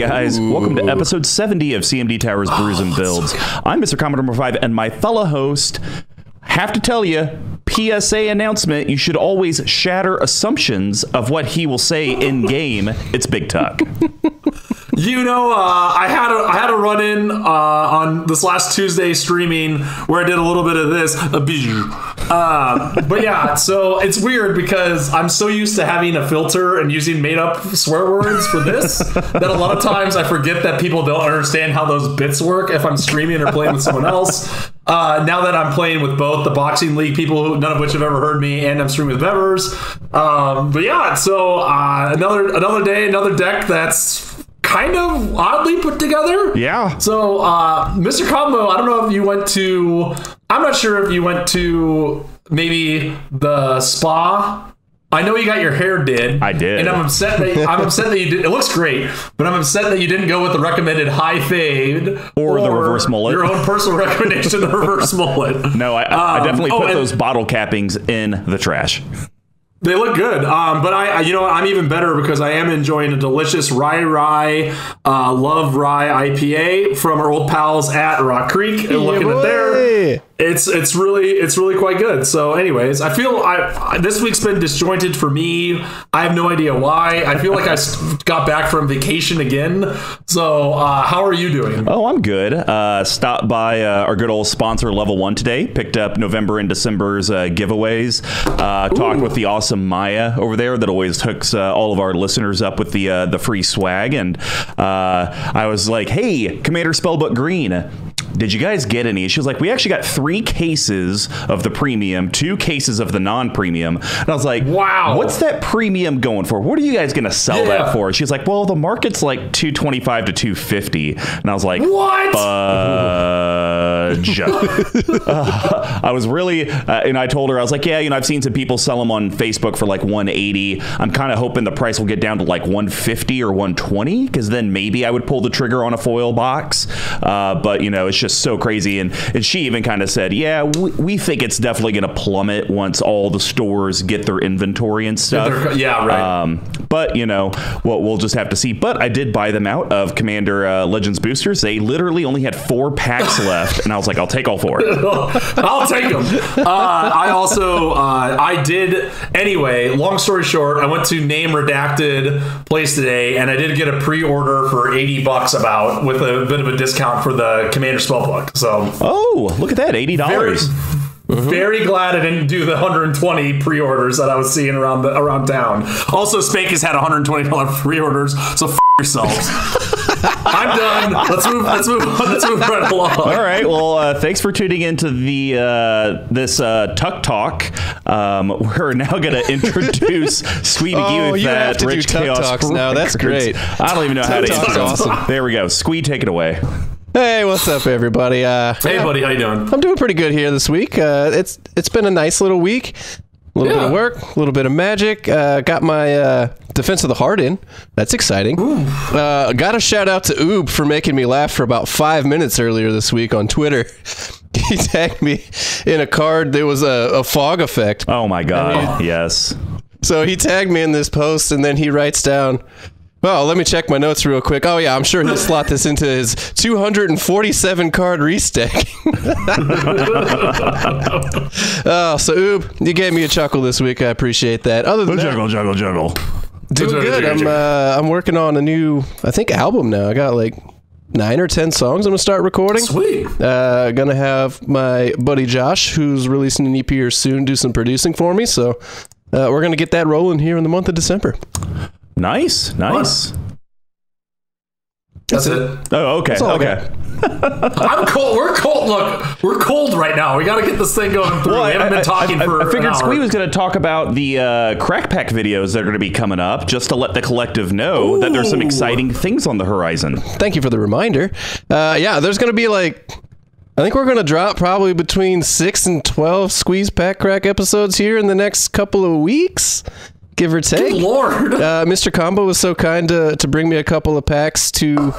guys. Welcome to episode 70 of CMD Towers, Brews, and Builds. I'm MrComboNumber5, and my fellow host, have to tell you, PSA announcement, you should always shatter assumptions of what he will say in-game. It's BigTuck. You know, I had a run-in on this last Tuesday streaming where I did a little bit of this. But yeah, so it's weird because I'm so used to having a filter and using made-up swear words for this that a lot of times I forget that people don't understand how those bits work if I'm streaming or playing with someone else. Now that I'm playing with both the boxing league people, none of which have ever heard me, and I'm streaming with Bevers. But yeah, so another day, another deck that's kind of oddly put together. Yeah. So, Mr. Combo, I don't know if you went to... I'm not sure if you went to maybe the spa. I know you got your hair did. I did. And I'm upset that you did. It looks great, but I'm upset that you didn't go with the recommended high fade or the reverse mullet. Your own personal recommendation, the reverse mullet. No, I definitely put those bottle cappings in the trash. They look good, but you know what? I'm even better because I am enjoying a delicious Love Rye IPA from our old pals at Rock Creek. And looking at there, it's really quite good. So, anyways, I feel this week's been disjointed for me. I have no idea why. I feel like I got back from vacation again. So, how are you doing? Oh, I'm good. Stopped by our good old sponsor Level 1 today. Picked up November and December's giveaways. Talked with the awesome Maya over there that always hooks all of our listeners up with the free swag, and I was like, hey, Commander Spellbook Green, did you guys get any? She was like, we actually got 3 cases of the premium, 2 cases of the non-premium. And I was like, wow, what's that premium going for? What are you guys gonna sell that for? She's like, well, the market's like $225 to $250. And I was like, what? Fudge. I was really and I told her, I was like, yeah, you know, I've seen some people sell them on Facebook for like $180. I'm kind of hoping the price will get down to like $150 or $120, because then maybe I would pull the trigger on a foil box. But you know, it's just so crazy. And she even kind of said, yeah, we think it's definitely going to plummet once all the stores get their inventory and stuff. Yeah, right. But you know, we'll just have to see. But I did buy them out of Commander Legends boosters. They literally only had 4 packs left, and I was like, I'll take all 4. I'll take them. I also I did anyway. Long story short, I went to Name Redacted place today, and I did get a pre-order for $80 about, with a bit of a discount for the Commander Spellbook. So, oh, look at that, $80. Very glad I didn't do the 120 pre-orders that I was seeing around town. Also, Spank has had $120 pre-orders, so f yourselves. I'm done. Let's move right along. All right. Well, thanks for tuning into the this Tuck Talk. We're now going to introduce Sweet McGee with that Rich Chaos Talks now. That's great. I don't even know how to intro. Awesome. There we go. Squee, take it away. Hey, what's up, everybody? Hey, buddy, how you doing? I'm doing pretty good here this week. It's been a nice little week. A little bit of work, a little bit of magic. Got my Defense of the Heart in. That's exciting. Got a shout out to Oob for making me laugh for about 5 minutes earlier this week on Twitter. He tagged me in a card. There was a fog effect. Oh my God! Yes. So he tagged me in this post, and then he writes down, well, let me check my notes real quick. Oh, yeah, I'm sure he'll slot this into his 247 card restack. Oh, so Oob, you gave me a chuckle this week. I appreciate that. Other than that, juggle. Doing good. I'm working on a new, I think, album now. I got like 9 or 10 songs I'm gonna start recording. Sweet. Gonna have my buddy Josh, who's releasing an EP here soon, do some producing for me. So we're gonna get that rolling here in the month of December. Nice. That's it. Oh, okay. Okay. I'm cold. We're cold. Look, we're cold right now. We got to get this thing going through. Well, we haven't been talking for I figured an hour. Squee was going to talk about the Crack Pack videos that are going to be coming up, just to let the collective know that there's some exciting things on the horizon. Thank you for the reminder. Yeah, there's going to be like, I think we're going to drop probably between 6 and 12 Squeeze Pack Crack episodes here in the next couple of weeks. Give or take. Good Lord. Mr. Combo was so kind to bring me a couple of packs to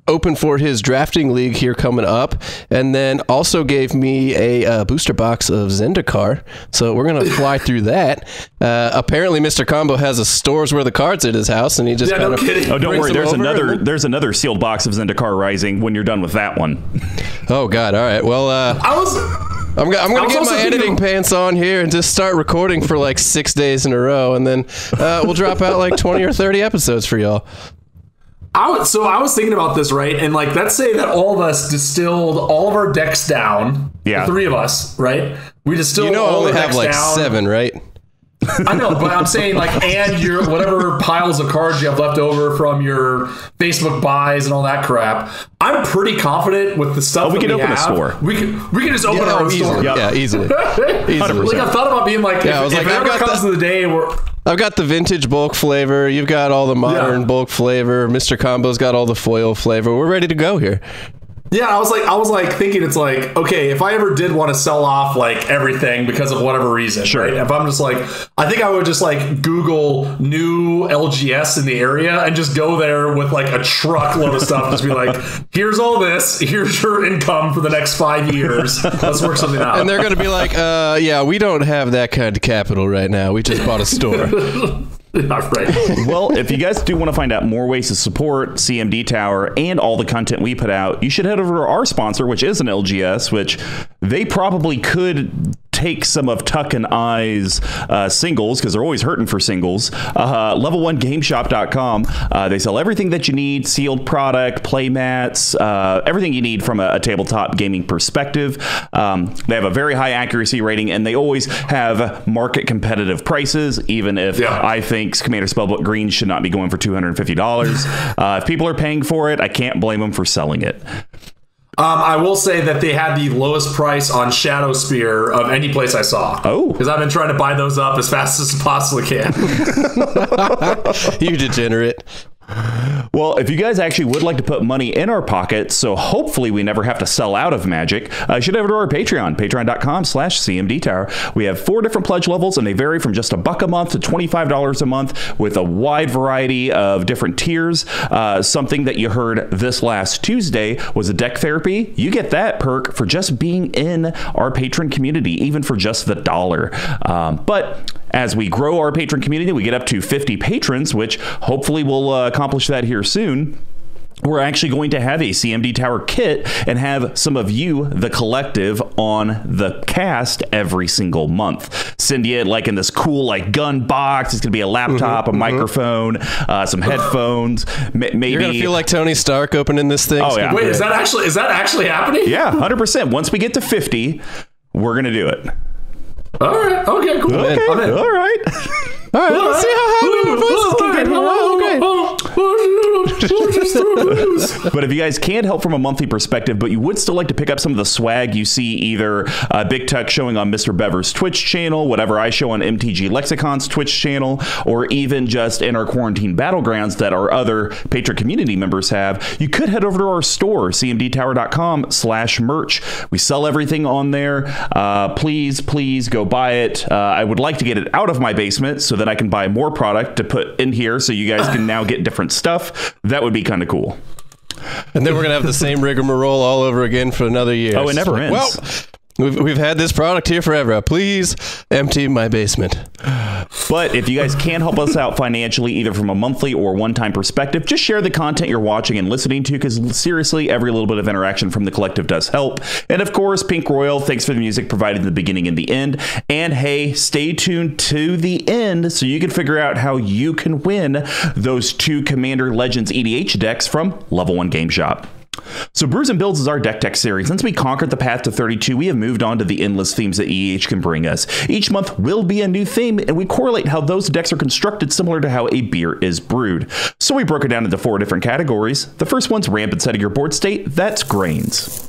open for his drafting league here coming up, and then also gave me a booster box of Zendikar. So we're gonna fly through that. Apparently, Mr. Combo has a stores worth of cards at his house, and he just no kidding. Oh, don't worry. There's another sealed box of Zendikar Rising when you're done with that one. Oh God! All right. Well, I'm gonna get my editing pants on here and just start recording for like 6 days in a row, and then we'll drop out like 20 or 30 episodes for y'all. I was thinking about this, right? And like, let's say that all of us distilled all of our decks down. Yeah. The 3 of us, right? We distilled I all only the have decks like down. 7, right? I know, but I'm saying like, and your whatever piles of cards you have left over from your Facebook buys and all that crap. I'm pretty confident with the stuff we that can open have. a store. We can just open our own store. Yep. Yeah, easily. Like I've thought about being like, Yeah, I if, was if like, it ever comes to the day where I've got the vintage bulk flavor. You've got all the modern bulk flavor. Mr. Combo's got all the foil flavor. We're ready to go here. Yeah, I was like thinking, it's like, okay, if I ever did want to sell off like everything because of whatever reason, sure. Right? If I'm just like, I think I would just like Google new LGS in the area and just go there with like a truckload of stuff. Just be like, here's all this. Here's your income for the next 5 years. Let's work something out. And they're going to be like, yeah, we don't have that kind of capital right now. We just bought a store. Right. Well, if you guys do want to find out more ways to support CMD Tower and all the content we put out, you should head over to our sponsor, which is an LGS, which they probably could take some of Tuck and I's singles, because they're always hurting for singles. Level1gameshop.com. They sell everything that you need, sealed product, play mats, everything you need from a tabletop gaming perspective. They have a very high accuracy rating, and they always have market competitive prices, even if I think Commander Spellbook Green should not be going for $250. If people are paying for it, I can't blame them for selling it. I will say that they had the lowest price on Shadow Spear of any place I saw. Oh. Because I've been trying to buy those up as fast as I possibly can. You degenerate. Well, if you guys actually would like to put money in our pockets, so hopefully we never have to sell out of Magic, you should head over to our Patreon, patreon.com/CMD Tower. We have 4 different pledge levels, and they vary from just $1 a month to $25 a month with a wide variety of different tiers. Something that you heard this last Tuesday was a deck therapy. You get that perk for just being in our patron community, even for just the $1. But as we grow our patron community, we get up to 50 patrons, which hopefully we'll accomplish that here soon. We're actually going to have a CMD Tower kit and have some of you, the collective, on the cast every single month. Send you it like in this cool like gun box. It's going to be a laptop, a microphone, some headphones. Maybe You're going to feel like Tony Stark opening this thing. Oh, yeah. Wait, is that actually happening? Yeah, 100%. Once we get to 50, we're going to do it. All right. Okay, cool. Okay. I'm in. All right. All right, let's see how high our voices can get. But if you guys can't help from a monthly perspective, but you would still like to pick up some of the swag you see either BigTuck showing on Mr. Bever's Twitch channel, whatever I show on MTG Lexicon's Twitch channel, or even just in our Quarantine Battlegrounds that our other patron community members have, you could head over to our store, cmdtower.com/merch. We sell everything on there. Please go buy it. I would like to get it out of my basement so that I can buy more product to put in here so you guys can now get different stuff. That would be kind of cool. And then we're going to have the same rigmarole all over again for another year. Oh, it never ends. Well, we've had this product here forever. Please empty my basement. But if you guys can help us out financially, either from a monthly or one-time perspective, just share the content you're watching and listening to, because seriously, every little bit of interaction from the collective does help. And of course, Pink Royal, thanks for the music provided in the beginning and the end. And hey, stay tuned to the end so you can figure out how you can win those 2 Commander Legends EDH decks from Level 1 Game Shop. So Brews and Builds is our deck tech series. Since we conquered the path to 32, we have moved on to the endless themes that EDH can bring us. Each month will be a new theme, and we correlate how those decks are constructed similar to how a beer is brewed. So we broke it down into 4 different categories. The first one's rampant setting your board state. That's grains.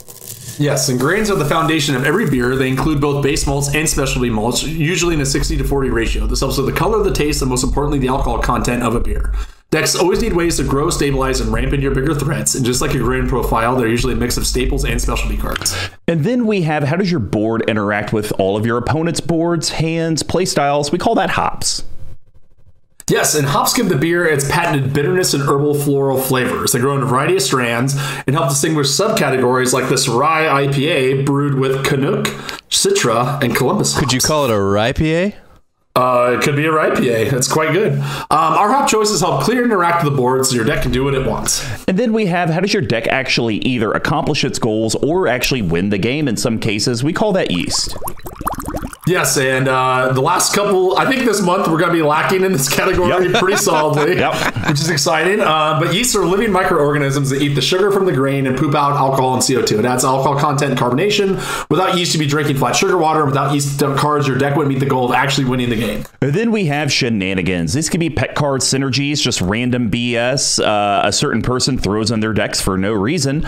Yes, and grains are the foundation of every beer. They include both base malts and specialty malts, usually in a 60-40 ratio. This helps with the color, the taste, and most importantly, the alcohol content of a beer. Decks always need ways to grow, stabilize, and ramp in your bigger threats. And just like your grain profile, they're usually a mix of staples and specialty cards. And then we have, how does your board interact with all of your opponent's boards, hands, play styles? We call that hops. Yes, in Hopskim the beer, it's patented bitterness and herbal floral flavors. They grow in a variety of strands and help distinguish subcategories like this rye IPA brewed with Canuck, Citra, and Columbus hops. Could you call it a rye IPA? It could be a rye IPA. It's quite good. Our hop choices help clear and interact with the board so your deck can do what it wants. And then we have, how does your deck actually either accomplish its goals or actually win the game? In some cases, we call that yeast. Yes, and the last couple, I think this month we're going to be lacking in this category pretty solidly, which is exciting. But yeasts are living microorganisms that eat the sugar from the grain and poop out alcohol and CO2. It adds alcohol content and carbonation. Without yeast, you'd be drinking flat sugar water. Without yeast cards, your deck wouldn't meet the goal of actually winning the game. And then we have shenanigans. This could be pet card synergies, just random BS a certain person throws on their decks for no reason.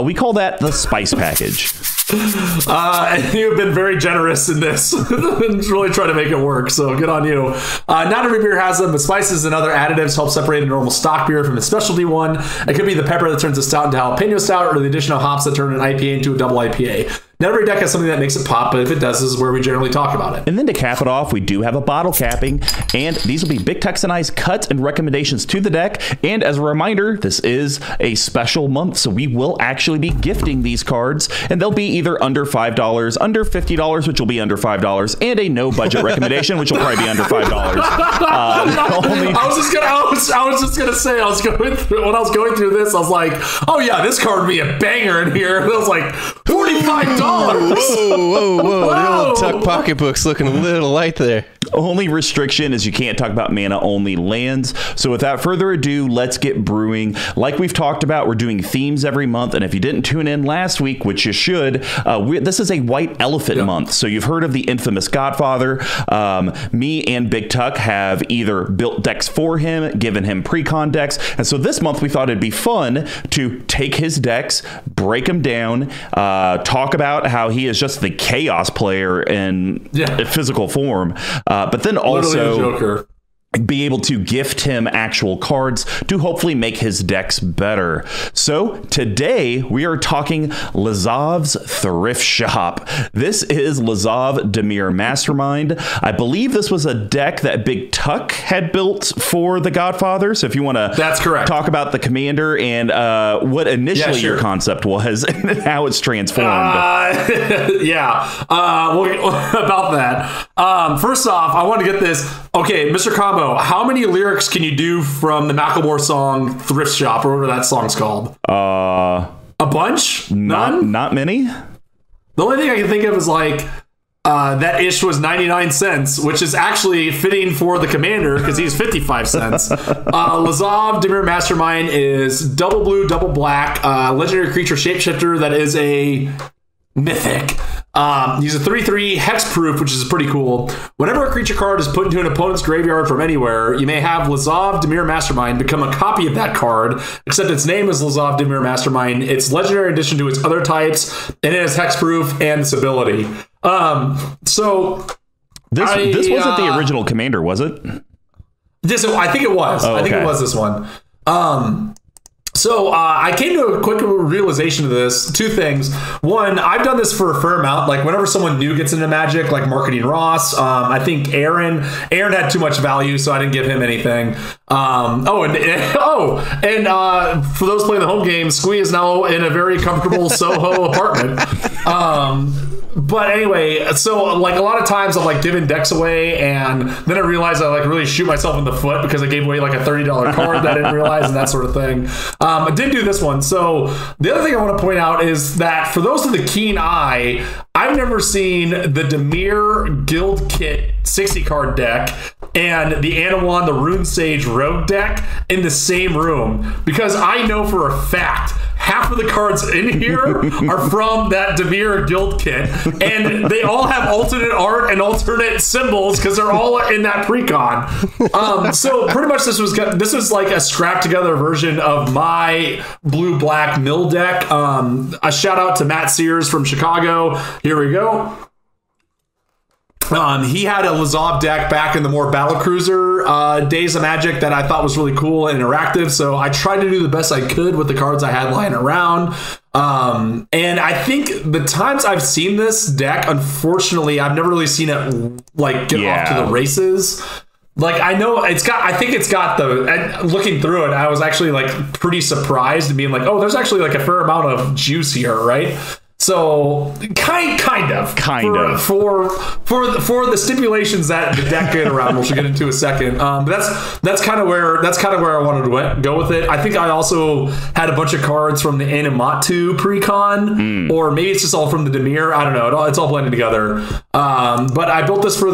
We call that the spice package. And you've been very generous in this and really try to make it work, so good on you. Not every beer has them, but spices and other additives help separate a normal stock beer from a specialty one. It could be the pepper that turns a stout into jalapeno stout, or the additional hops that turn an IPA into a double IPA. Not every deck has something that makes it pop, but if it does, this is where we generally talk about it. And then to cap it off, we do have a bottle capping, and these will be BigTuck's and I's cuts and recommendations to the deck. And as a reminder, this is a special month, so we will actually be gifting these cards, and they'll be either under $5, under $50, which will be under $5, and a no budget recommendation, which will probably be under $5. I was just gonna say, when I was going through this, I was like, oh yeah, this card would be a banger in here. And I was like, $45. Whoa. The old Tuck pocketbook's looking a little light there. Only restriction is you can't talk about mana only lands. So without further ado, let's get brewing. Like we've talked about, we're doing themes every month. And if you didn't tune in last week, which you should, this is a white elephant month. So you've heard of the infamous Godfather. Me and BigTuck have either built decks for him, given him pre-con decks. And so this month we thought it'd be fun to take his decks, break them down, talk about how he is just the chaos player in physical form. But then also be able to gift him actual cards to hopefully make his decks better. So today we are talking Lazav's Thrift Shop. This is Lazav Dimir Mastermind. I believe this was a deck that BigTuck had built for the Godfather. So if you want to talk about the commander and what initially your concept was and how it's transformed. About that. First off, I want to get this. Okay, Mr. Combo, how many lyrics can you do from the Macklemore song Thrift Shop, or whatever that song's called? A bunch? None? Not many. The only thing I can think of is like, that ish was 99 cents, which is actually fitting for the commander because he's 55 cents. Lazav Dimir Mastermind is double blue, double black, legendary creature shapeshifter that is a mythic. He's a 3/3 hexproof, which is pretty cool. Whenever a creature card is put into an opponent's graveyard from anywhere, you may have Lazav Dimir Mastermind become a copy of that card, except its name is Lazav Dimir Mastermind. It's legendary addition to its other types, and it is hexproof and its ability. So this wasn't the original commander, was it? I think it was. I think it was this one. So I came to a quick realization of this. Two things. One, I've done this for a fair amount. Like whenever someone new gets into Magic, like Marketing Ross, I think Aaron had too much value, so I didn't give him anything. And for those playing the home game, Squee is now in a very comfortable Soho apartment. But anyway, so like a lot of times I'm like giving decks away, and then I realize I like really shoot myself in the foot because I gave away like a $30 card that I didn't realize, and that sort of thing. I did do this one. So the other thing I want to point out is that for those with a keen eye, I've never seen the Dimir Guild Kit 60 card deck and the Anawan, the Rune Sage Rogue deck in the same room, because I know for a fact half of the cards in here are from that Dimir Guild Kit, and they all have alternate art and alternate symbols because they're all in that pre-con. So pretty much this was like a scrapped together version of my blue-black mill deck. A shout out to Matt Sears from Chicago. Here we go. He had a Lazav deck back in the more battlecruiser days of Magic that I thought was really cool and interactive, so I tried to do the best I could with the cards I had lying around. And I think the times I've seen this deck, unfortunately, I've never really seen it like get off to the races. Like, I know I think it's got and looking through it, I was actually like pretty surprised and being like, oh, there's actually like a fair amount of juice here, right? So kind of for the stipulations that the deck get around, which we'll get into in a second. That's kind of where I wanted to go with it. I think I also had a bunch of cards from the Animatu pre-con, or maybe it's just all from the Dimir. I don't know. It's all blended together. But I built this for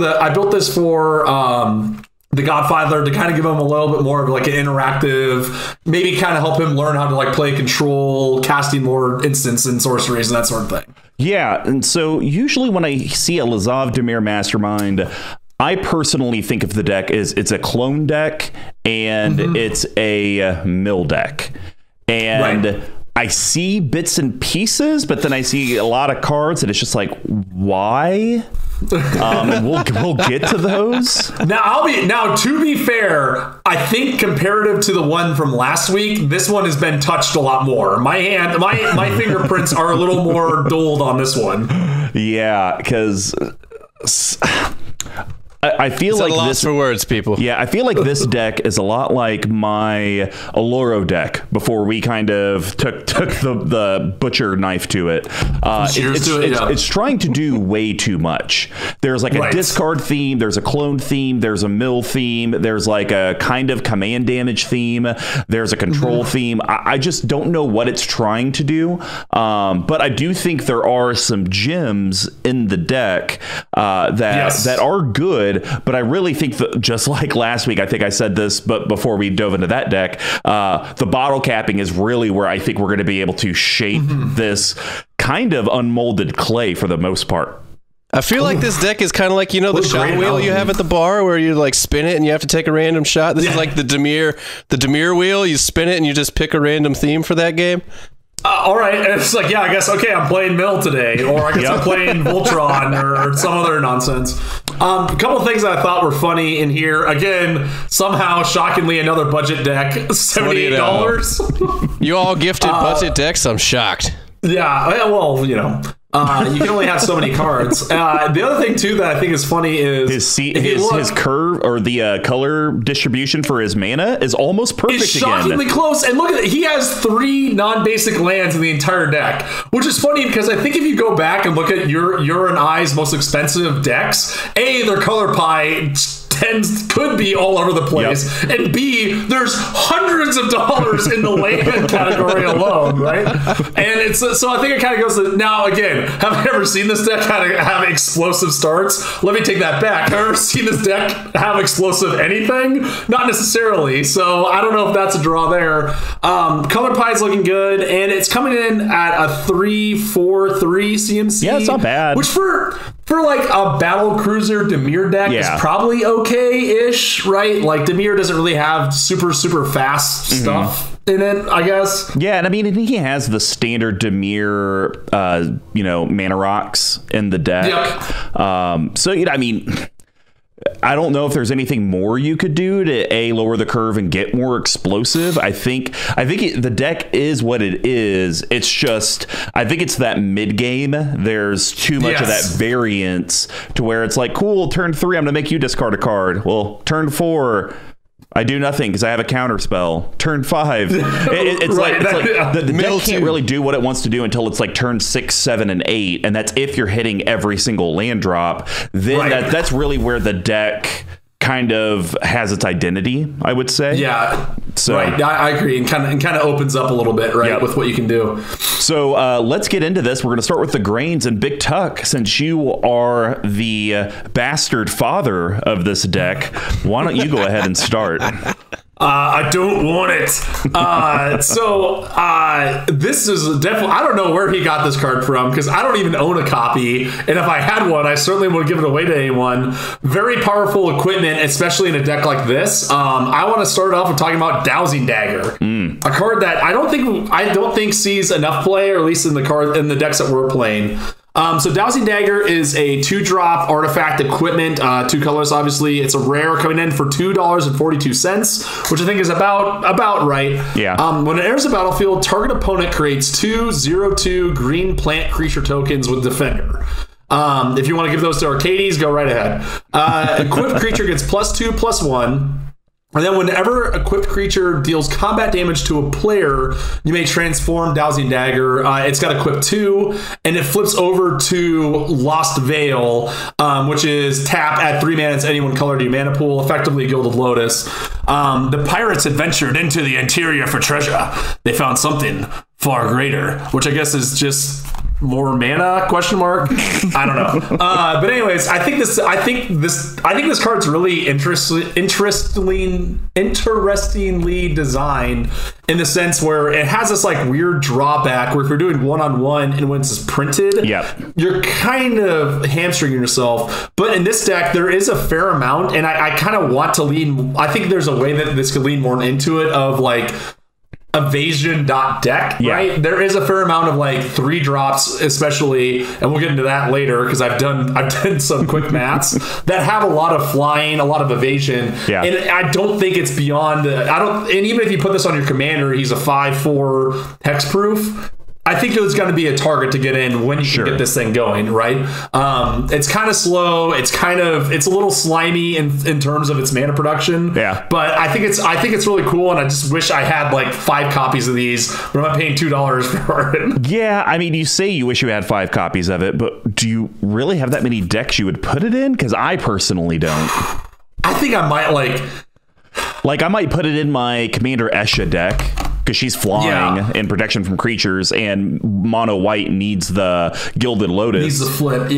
the Godfather to kind of give him a little bit more of like an interactive, maybe kind of help him learn how to like play control, casting more instants and sorceries and that sort of thing. Yeah, and so usually when I see a Lazav Dimir Mastermind, I personally think of the deck as it's a clone deck and it's a mill deck. And I see bits and pieces, but then I see a lot of cards and it's just like, why? And we'll get to those. Now to be fair, I think comparative to the one from last week, this one has been touched a lot more. My fingerprints are a little more dulled on this one. Yeah, because I feel it's like a loss for words, people. Yeah, I feel like this deck is a lot like my Aloro deck before we kind of took the butcher knife to it. It's trying to do way too much. There's like a discard theme, there's a clone theme, there's a mill theme, there's like a kind of command damage theme, there's a control theme. I just don't know what it's trying to do. But I do think there are some gems in the deck that are good. But I really think that, just like last week, I think I said this, but before we dove into that deck, the bottle capping is really where I think we're going to be able to shape this kind of unmolded clay for the most part. I feel like this deck is kind of like, the shot wheel you have at the bar where you like spin it and you have to take a random shot. This is like the Dimir wheel. You spin it and you just pick a random theme for that game. All right, and it's like, I guess, okay, I'm playing Mill today, or I guess I'm playing Voltron or some other nonsense. A couple things that I thought were funny in here. Again, somehow, shockingly, another budget deck, $78. You all gifted budget decks? I'm shocked. Yeah, well, you can only have so many cards. The other thing too that I think is funny is his curve or the color distribution for his mana is almost perfect. It's shockingly close. And look at it, he has 3 non-basic lands in the entire deck, which is funny because I think if you go back and look at your and I's most expensive decks, A, their color pie could be all over the place, and B, there's hundreds of dollars in the land category alone, right? And it's so I think it kind of goes to, now again, have I ever seen this deck kind of have explosive starts? Let me take that back. Have I ever seen this deck have explosive anything? Not necessarily. So I don't know if that's a draw there. Color pie is looking good, and it's coming in at a 3/4/3 CMC. Yeah, it's not bad. Which for like a battle cruiser Dimir deck is probably okay-ish, right? Like Dimir doesn't really have super fast stuff in it, I guess. Yeah, and I mean, he has the standard Dimir, mana rocks in the deck. Yep. So I mean, I don't know if there's anything more you could do to lower the curve and get more explosive. I think the deck is what it is. It's just, I think it's that mid game. There's too much of that variance to where it's like, cool, turn 3, I'm gonna make you discard a card. Well, turn 4, I do nothing because I have a counter spell. Turn 5, it's like the deck can't really do what it wants to do until it's like turn 6, 7, and 8, and that's if you're hitting every single land drop. Then that's really where the deck kind of has its identity, I would say. Yeah. So I agree, and kind of opens up a little bit, right, with what you can do. So let's get into this. We're going to start with the grains, and BigTuck, since you are the bastard father of this deck, why don't you go ahead and start? I don't want it. This is definitely, I don't know where he got this card from because I don't even own a copy. And if I had one, I certainly would give it away to anyone. Very powerful equipment, especially in a deck like this. I want to start off with talking about Dowsing Dagger, a card that I don't think sees enough play, or at least in the decks that we're playing. So Dowsing Dagger is a 2-drop artifact equipment, 2 colors, obviously. It's a rare coming in for $2.42, which I think is about right. Yeah. When it enters the battlefield, target opponent creates 2/0/2 green plant creature tokens with Defender. If you want to give those to Arcades, go right ahead. Equipped creature gets +2/+1. And then whenever equipped creature deals combat damage to a player, you may transform Dowsing Dagger. It's got equip 2, and it flips over to Lost Veil, which is tap, add 3 mana to any one color to your mana pool, effectively Gilded Lotus. The pirates adventured into the interior for treasure. They found something far greater, which I guess is just more mana ? I don't know. But anyways, I think this card's really interestingly designed in the sense where it has this like weird drawback where if you're doing 1-on-1 and when it's printed, you're kind of hamstringing yourself. But in this deck, there is a fair amount, and I kind of want to lean. I think there's a way that this could lean more into it of like evasion.deck, right? There is a fair amount of like 3 drops, especially, and we'll get into that later because I've done some quick maths that have a lot of flying, a lot of evasion, and I don't think it's beyond. And even if you put this on your commander, he's a 5/4 hexproof. I think it's going to be a target to get in when you can get this thing going, right? It's kind of slow. It's a little slimy in terms of its mana production. Yeah. But I think it's really cool, and I just wish I had like 5 copies of these, but I'm not paying $2 for it. Yeah, I mean, you say you wish you had 5 copies of it, but do you really have that many decks you would put it in? Because I personally don't. I think I might I might put it in my Commander Esha deck, because she's flying and protection from creatures, and mono white needs the Gilded Lotus. Needs the flip,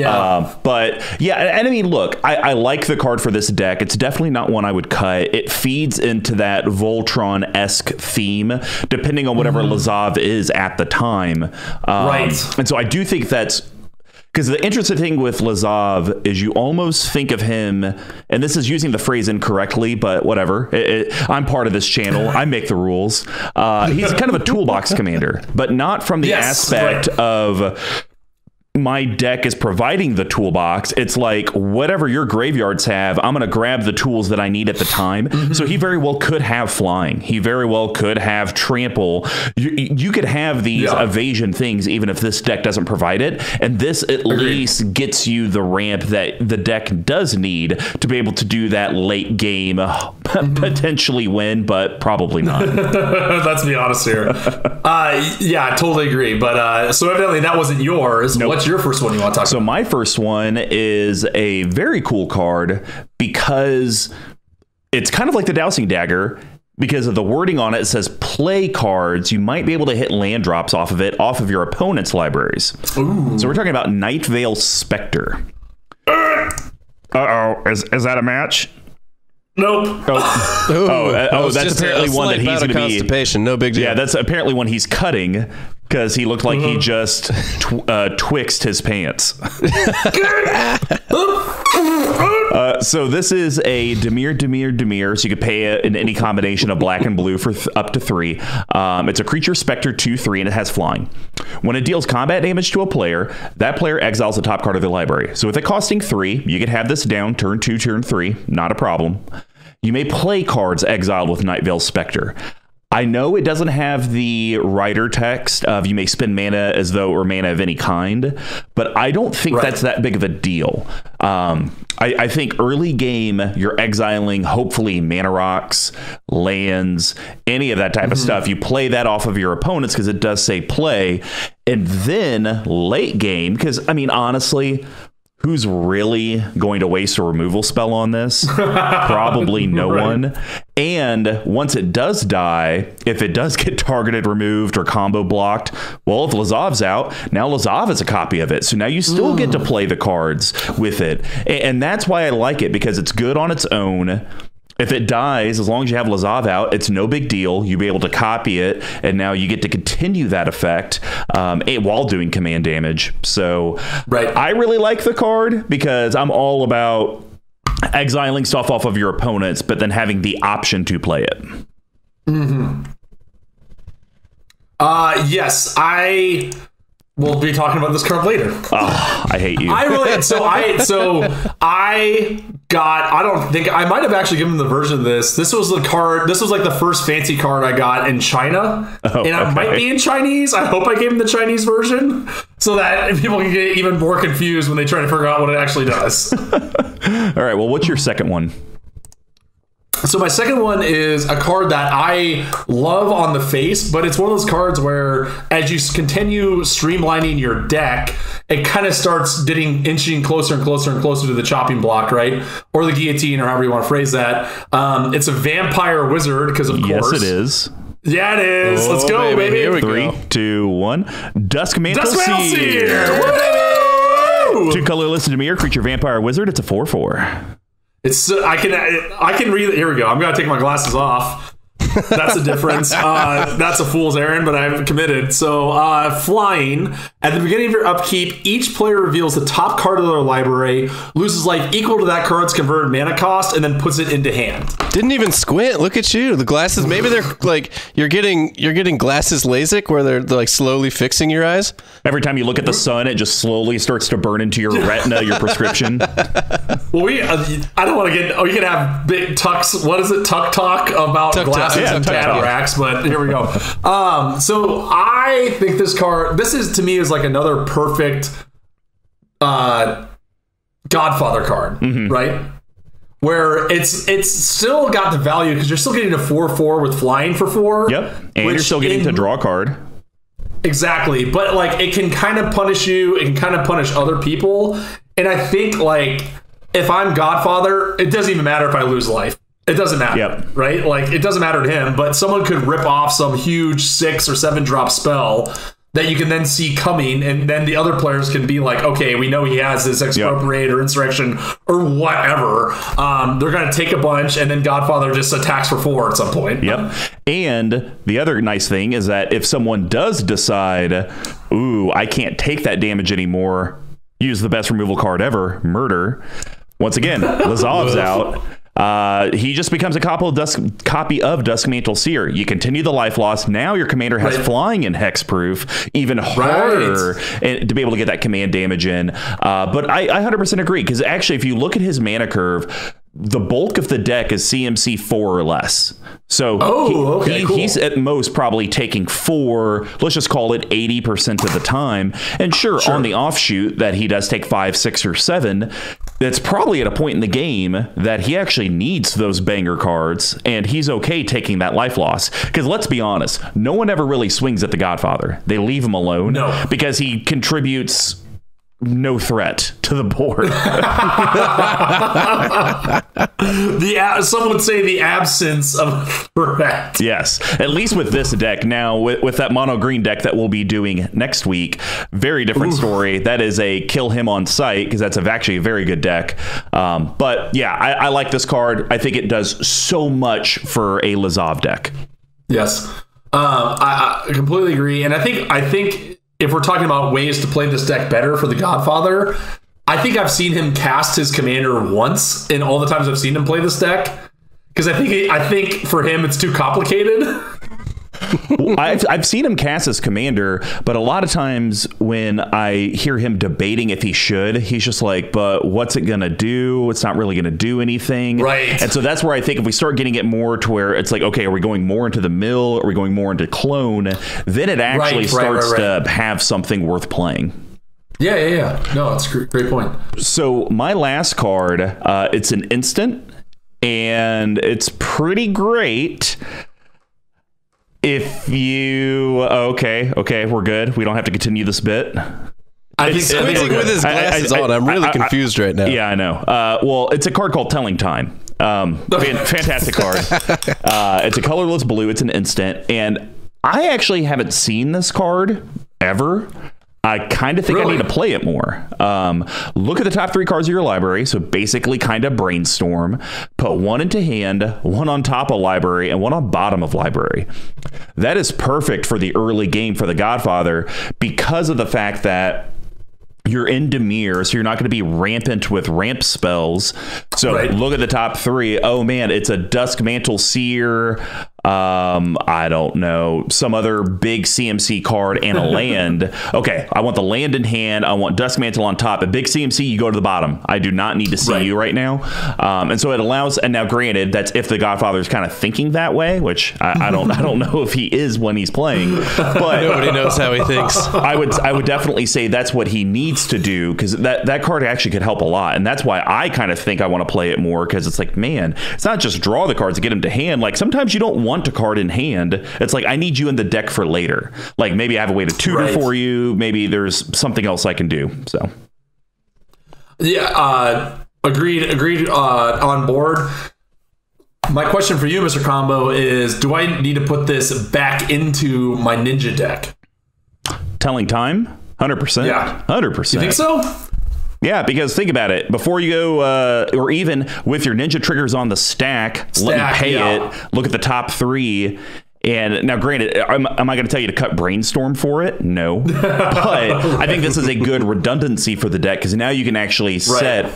but yeah, and I mean, look, I like the card for this deck. It's definitely not one I would cut. It feeds into that Voltron-esque theme, depending on whatever Lazav is at the time. Right. And so I do think that's... Because the interesting thing with Lazav is you almost think of him, and this is using the phrase incorrectly, but whatever. I'm part of this channel. I make the rules. He's kind of a toolbox commander, but not from the aspect of my deck is providing the toolbox. It's like whatever your graveyards have, I'm going to grab the tools that I need at the time. So he very well could have flying. He very well could have trample. You could have these evasion things even if this deck doesn't provide it. And this at least gets you the ramp that the deck does need to be able to do that late game, potentially win, but probably not. Let's be honest here. Yeah, I totally agree. But so evidently that wasn't yours. Nope. What's your first one you want to talk about? So my first one is a very cool card because it's kind of like the Dowsing Dagger. Because of the wording on it, it says play cards. You might be able to hit land drops off of your opponent's libraries. Ooh. So we're talking about Night Veil Spectre. Uh-oh. Is that a match? Nope. That's apparently one that he's going to be... constipation, no big deal. Yeah, that's apparently one he's cutting because he looked like he just twixt his pants. So this is a Dimir. So you could pay it in any combination of black and blue for up to 3. It's a creature Spectre 2/3, and it has flying. When it deals combat damage to a player, that player exiles the top card of their library. So with it costing 3, you could have this down turn 2, turn 3. Not a problem. You may play cards exiled with Night Veil Spectre. I know it doesn't have the writer text of you may spend mana as though or mana of any kind, but I don't think that's that big of a deal. I think early game, you're exiling, hopefully, mana rocks, lands, any of that type of stuff. You play that off of your opponents because it does say play. And then late game, because, I mean, honestly... Who's really going to waste a removal spell on this? Probably no one. And once it does die, if it does get targeted, removed, or combo blocked, well, if Lazav's out, now Lazav is a copy of it. So now you still get to play the cards with it. And that's why I like it, because it's good on its own. If it dies, as long as you have Lazav out, it's no big deal. You'll be able to copy it, and now you get to continue that effect while doing command damage. So I really like the card because I'm all about exiling stuff off of your opponents, but then having the option to play it. Yes, we'll be talking about this card later. Oh, I hate you. I might have actually given the version of this. This was the card. This was like the first fancy card I got in China. And it might be in Chinese. I hope I gave him the Chinese version. so that people can get even more confused when they try to figure out what it actually does. All right, well, what's your second one? So my second one is a card that I love on the face, but it's one of those cards where as you continue streamlining your deck, it kind of starts inching closer and closer and closer to the chopping block, right? Or the guillotine, or however you want to phrase that. It's a vampire wizard, because of course. Yes, it is. Yeah, it is. Let's go, baby. Here we Three, go. 2, 1. Duskmantle Sear. Seer. 2 colorless Dimir, creature vampire wizard. It's a 4/4. It's I can read it. Here we go. I'm gonna take my glasses off. That's the difference. That's a fool's errand, but I'm committed. So flying. At the beginning of your upkeep, each player reveals the top card of their library, loses life equal to that card's converted mana cost, and then puts it into hand. Didn't even squint. Look at you. The glasses. Maybe they're like you're getting glasses LASIK, where they're like slowly fixing your eyes. Every time you look at the sun, it just slowly starts to burn into your retina, your prescription. Well, I don't want to get. Oh, you can have big tucks. What is it? Tuck talk about glasses and cataracts. But here we go. So I think this card. This is to me is like another perfect Godfather card, right? Where it's still got the value because you're still getting a 4/4 with flying for 4. Yep, and you're still getting to draw a card. Exactly, but like it can kind of punish you. It can kind of punish other people, and I think like if I'm Godfather, it doesn't even matter if I lose life. It doesn't matter, right? Like it doesn't matter to him, but someone could rip off some huge 6 or 7 drop spell that you can then see coming, and then the other players can be like, okay, we know he has this expropriate or insurrection or whatever. They're going to take a bunch, and then Godfather just attacks for 4 at some point. Yep. And the other nice thing is that if someone does decide, ooh, I can't take that damage anymore, use the best removal card ever, Murder. Once again, Lazav's out. He just becomes a copy of Duskmantle Seer. You continue the life loss. Now your commander has flying and hexproof, even harder to be able to get that command damage in. But I 100% agree, because actually, if you look at his mana curve, the bulk of the deck is CMC 4 or less. So he's at most probably taking 4, let's just call it 80% of the time. And sure, on the offshoot that he does take 5, 6, or 7, that's probably at a point in the game that he actually needs those banger cards, and he's okay taking that life loss. Because let's be honest, no one ever really swings at the Godfather. They leave him alone because he contributes no threat to the board. Some would say the absence of threat. Yes, at least with this deck. Now, with that mono green deck that we'll be doing next week, very different story. That is a kill him on sight, because that's actually a very good deck. But yeah, I like this card. I think it does so much for a Lazav deck. Yes, I completely agree. And I think if we're talking about ways to play this deck better for the Godfather, I think I've seen him cast his commander once in all the times I've seen him play this deck, because I think for him it's too complicated. I've seen him cast his commander, but a lot of times when I hear him debating if he should, he's just like, but what's it gonna do? It's not really gonna do anything. Right. And so that's where I think if we start getting it more to where it's like, okay, are we going more into the mill? Are we going more into clone? Then it actually starts to have something worth playing. Yeah. No, it's a great point. So my last card, it's an instant, and it's pretty great. If you okay, we're good. We don't have to continue this bit. I think squinting with his glasses on. I'm really confused right now. Yeah, I know. Well, it's a card called Telling Time. Fantastic card. It's a colorless blue. It's an instant, and I actually haven't seen this card ever. I kind of think I need to play it more. Look at the top 3 cards of your library. So basically kind of brainstorm. Put 1 into hand, 1 on top of library, and 1 on bottom of library. That is perfect for the early game for the Godfather, because of the fact that you're in Dimir, so you're not going to be rampant with ramp spells. So look at the top 3. Oh man, it's a Duskmantle Seer, I don't know, some other big CMC card and a land. Okay, I want the land in hand. I want Dusk Mantle on top. At big CMC, you go to the bottom. I do not need to see you right now. And so it allows, and now granted, that's if the Godfather is kind of thinking that way, which I don't know if he is when he's playing, but nobody knows how he thinks. I would definitely say that's what he needs to do, because that card actually could help a lot. And that's why I kind of think I want to play it more, because it's like, man, it's not just draw the cards to get them to hand. Like sometimes you don't want a card in hand. It's like, I need you in the deck for later. Like maybe I have a way to tutor for you. Maybe there's something else I can do. So yeah, agreed on board. My question for you, Mr. Combo, is do I need to put this back into my ninja deck? Telling time? 100%. Yeah. 100%. You think so? Yeah, because think about it. Before you go, or even with your ninja triggers on the stack, let me pay it. Look at the top 3. And now, granted, am I going to tell you to cut Brainstorm for it? No. But I think this is a good redundancy for the deck, because now you can actually set,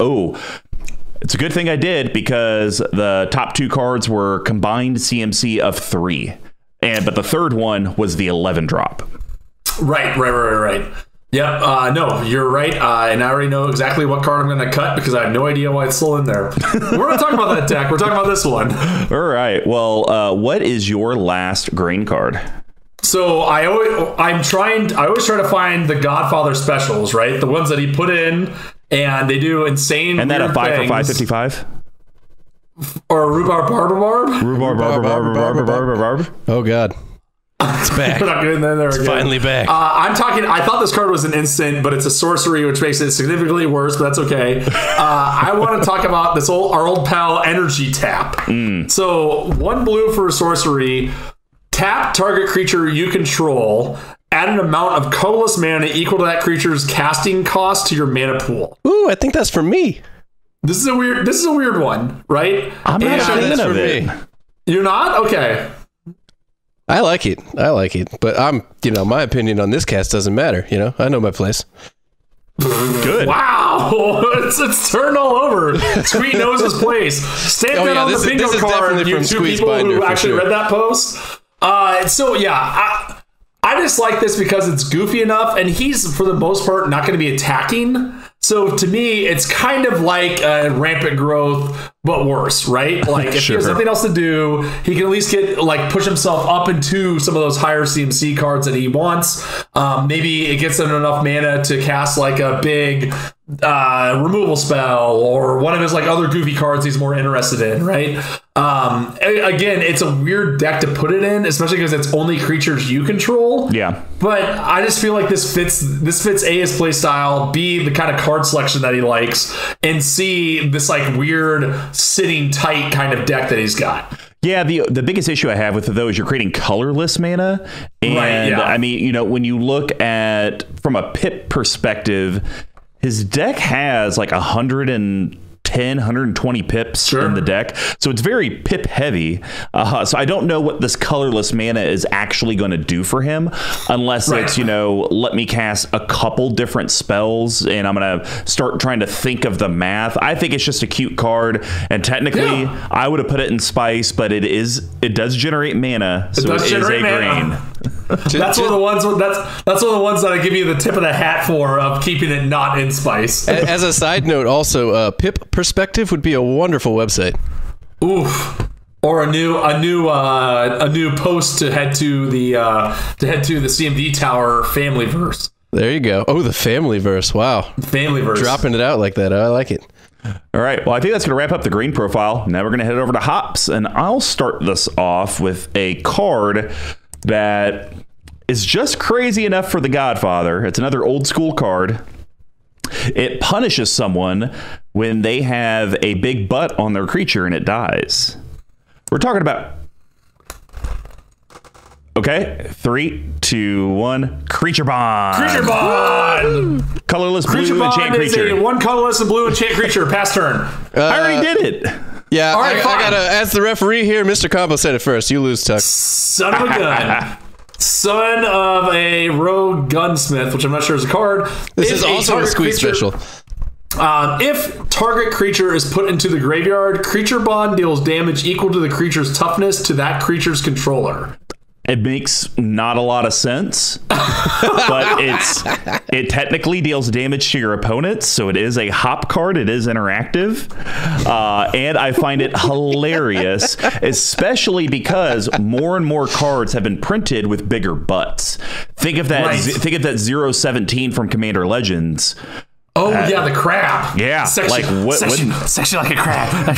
it's a good thing I did, because the top 2 cards were combined CMC of 3. But the third one was the 11 drop. Right. Yep. No, you're right. And I already know exactly what card I'm going to cut, because I have no idea why it's still in there. We're not talking about that deck. We're talking about this one. All right. Well, what is your last grain card? So I always try to find the Godfather specials, right? The ones that he put in, and they do insane. And then a 5 things. for 555. Or Rhubarb Barb. Rhubarb Barb. Oh God. It's back. We're not getting there it's again. Finally back. I thought this card was an instant, but it's a sorcery, which makes it significantly worse, but that's okay. I want to talk about our old pal Energy Tap. So 1 blue for a sorcery. Tap target creature you control. Add an amount of colorless mana equal to that creature's casting cost to your mana pool. Ooh, I think that's for me. This is a weird one, right? I'm not sure that's for me. You're not? Okay. I like it, but my opinion on this cast doesn't matter. I know my place. Good. Wow, it's turned all over. Squeak knows his place. Stamp that on the bingo card. You 2 people who actually read that post. I just like this because it's goofy enough, and he's for the most part not going to be attacking. So to me, it's kind of like rampant growth, but worse, right? Like if he has nothing else to do, he can at least push himself up into some of those higher CMC cards that he wants. Maybe it gets him enough mana to cast like a big removal spell, or one of his other goofy cards he's more interested in, right? Again, it's a weird deck to put it in, especially because it's only creatures you control. Yeah. But I just feel like this fits A, his play style, B, the kind of card selection that he likes, and C, this weird sitting tight kind of deck that he's got. Yeah, the biggest issue I have with it, though, is you're creating colorless mana. And I mean, when you look at from a pip perspective, his deck has 120 pips in the deck, so it's very pip heavy. So I don't know what this colorless mana is actually going to do for him, unless it's let me cast a couple different spells, and I'm gonna start trying to think of the math. I think it's just a cute card, and technically I would have put it in Spice, but it does generate mana, so it is a grain. That's one of the ones. That's one of the ones that I give you the tip of the hat for, of keeping it not in Spice. As a side note, also, Pip Perspective would be a wonderful website. Oof. Or a new post to head to the CMD Tower Familyverse. There you go. Oh, the Familyverse. Wow. Familyverse. Dropping it out like that. I like it. All right. Well, I think that's going to wrap up the green profile. Now we're going to head over to Hops, and I'll start this off with a card that is just crazy enough for the Godfather. It's another old school card. It punishes someone when they have a big butt on their creature and it dies. We're talking about... Okay, 3, 2, 1. Creature Bond. Creature Bond. Colorless Creature blue Bond enchant creature. Is a 1 colorless and blue enchant creature. Pass turn. I already did it. Yeah, all right, I gotta, as the referee here, Mr. Combo said it first. You lose, Tuck. Son of a gun. Son of a rogue gunsmith, which I'm not sure is a card. This is also a squeeze special. If target creature is put into the graveyard, creature bond deals damage equal to the creature's toughness to that creature's controller. It makes not a lot of sense, but it technically deals damage to your opponents, so it is a hop card. It is interactive, and I find it hilarious, especially because more and more cards have been printed with bigger butts. Think of that. Right. Think of that 017 from Commander Legends. Oh yeah, the crab. Yeah, section like a crab.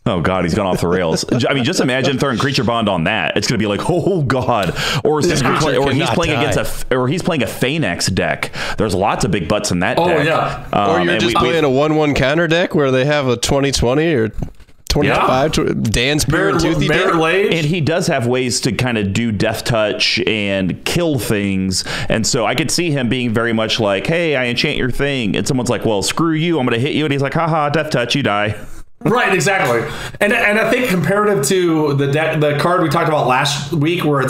Oh God, he's gone off the rails. I mean, just imagine throwing creature bond on that. It's going to be like, oh God, or he's playing against he's playing a Phanex deck. There's lots of big butts in that deck. Oh yeah, or you're just playing a 1/1 counter deck where they have a 20/20 or 25 Dan's Spear and Toothy deck. And he does have ways to kind of do death touch and kill things, and so I could see him being very much like, hey, I enchant your thing, and someone's like, well, screw you, I'm going to hit you, and he's like, haha, death touch, you die. Right, exactly, and I think comparative to the card we talked about last week, where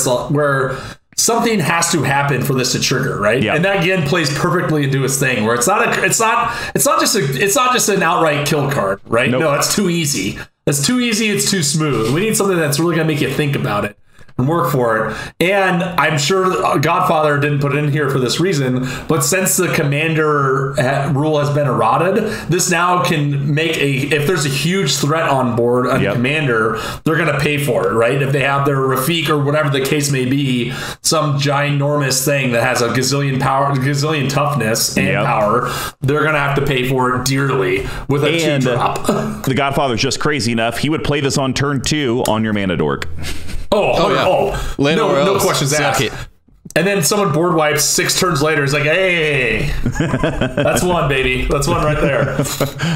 something has to happen for this to trigger, right? Yep. And that again plays perfectly into his thing, where it's not just an outright kill card, right? Nope. No, it's too easy. It's too easy. It's too smooth. We need something that's really gonna make you think about it and work for it. And I'm sure Godfather didn't put it in here for this reason, but since the commander rule has been eroded, this now can make if there's a huge threat on board on commander, they're going to pay for it, right? If they have their Rafik or whatever the case may be, some ginormous thing that has a gazillion toughness and power, they're going to have to pay for it dearly with a 2-drop. The Godfather's just crazy enough. He would play this on turn 2 on your mana dork. No questions asked. And then someone board wipes 6 turns later. It's like, hey, that's one, baby. That's one right there.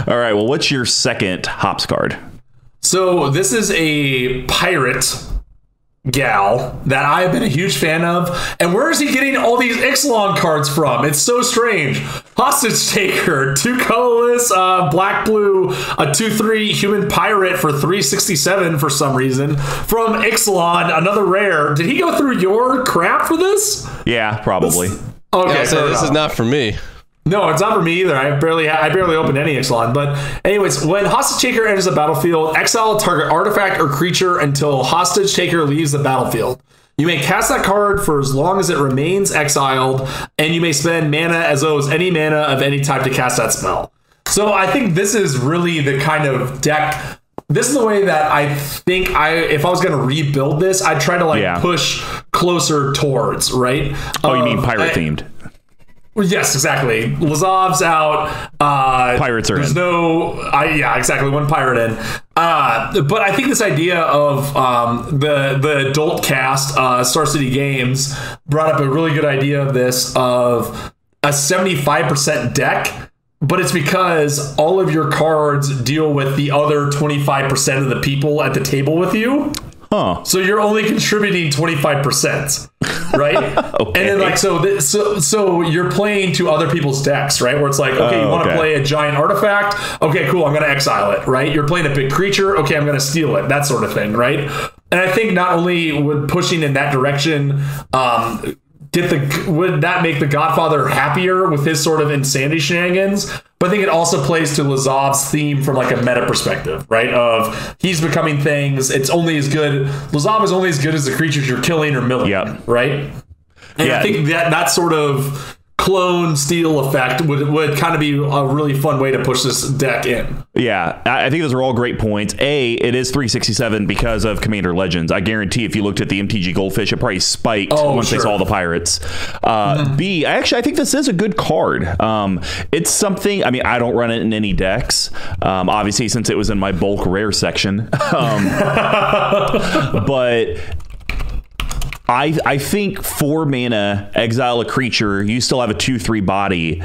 All right. Well, what's your second hops card? So this is a pirate gal that I've been a huge fan of. And where is he getting all these Ixalan cards from? It's so strange. Hostage Taker, 2 colorless, black blue, a 2/3 human pirate for 367 for some reason from Ixalan, another rare. Did he go through your crap for this? Yeah, probably. Okay, so this is not for me. No, it's not for me either. I barely opened any Ixalan. But anyways, when Hostage Taker enters the battlefield, exile a target artifact or creature until Hostage Taker leaves the battlefield. You may cast that card for as long as it remains exiled, and you may spend mana as though it's any mana of any type to cast that spell. So I think this is really the kind of deck. This is the way that I think if I was going to rebuild this, I'd try to push closer towards, right? Oh, you mean pirate themed? Yes, exactly. Lazav's out. Pirates are there's in. Yeah, exactly. One pirate in. But I think this idea of the adult cast, Star City Games, brought up a really good idea of this, of a 75% deck, but it's because all of your cards deal with the other 25% of the people at the table with you. Huh. So you're only contributing 25%, right? Okay. And then so you're playing to other people's decks, right? Where it's like, okay, you want to play a giant artifact? Okay, cool, I'm going to exile it, right? You're playing a big creature? Okay, I'm going to steal it. That sort of thing, right? And I think not only would pushing in that direction would that make the Godfather happier with his sort of insanity shenanigans, but I think it also plays to Lazav's theme from like a meta perspective, right? Of he's becoming things. It's only as good. Lazav is only as good as the creatures you're killing or milling, right? And I think that sort of clone steal effect would kind of be a really fun way to push this deck in. Yeah, I think those are all great points. It is 367 because of Commander Legends. I guarantee if you looked at the MTG Goldfish, it probably spiked once they saw the pirates. B, I think this is a good card. It's something, I mean, I don't run it in any decks, obviously, since it was in my bulk rare section. But I think 4 mana, exile a creature, you still have a 2/3 body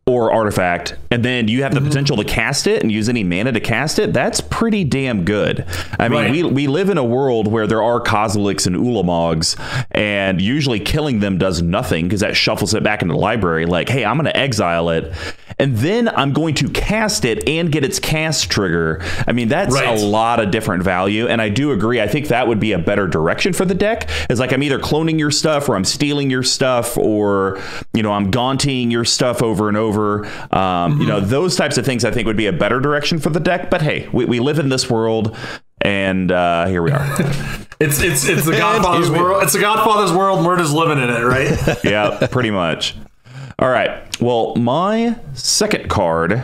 or artifact, and then you have the potential to cast it and use any mana to cast it. That's pretty damn good. I mean, we live in a world where there are Koziliks and Ulamogs, and usually killing them does nothing because that shuffles it back into the library. Like, hey, I'm going to exile it. and then I'm going to cast it and get its cast trigger. I mean, that's a lot of different value, and I do agree. I think that would be a better direction for the deck. Is like I'm either cloning your stuff, or I'm stealing your stuff, or I'm gaunting your stuff over and over. Those types of things I think would be a better direction for the deck. But hey, we live in this world, and here we are. It's the Godfather's world. It's the Godfather's world, and we're just living in it, right? Yeah, pretty much. All right. Well, my second card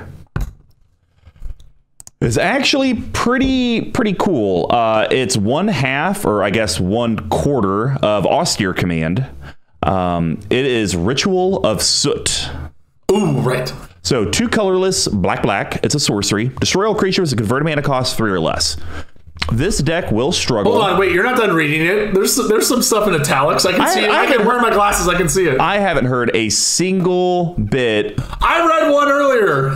is actually pretty cool. It's 1/2, or I guess 1/4 of Austere Command. It is Ritual of Soot. Ooh, right. So 2 colorless, black. It's a sorcery. Destroy all creatures that convert mana cost 3 or less. This deck will struggle. Hold on, wait, you're not done reading it. There's some stuff in italics. I can see it. I can wear my glasses. I can see it. I haven't heard a single bit. I read one earlier.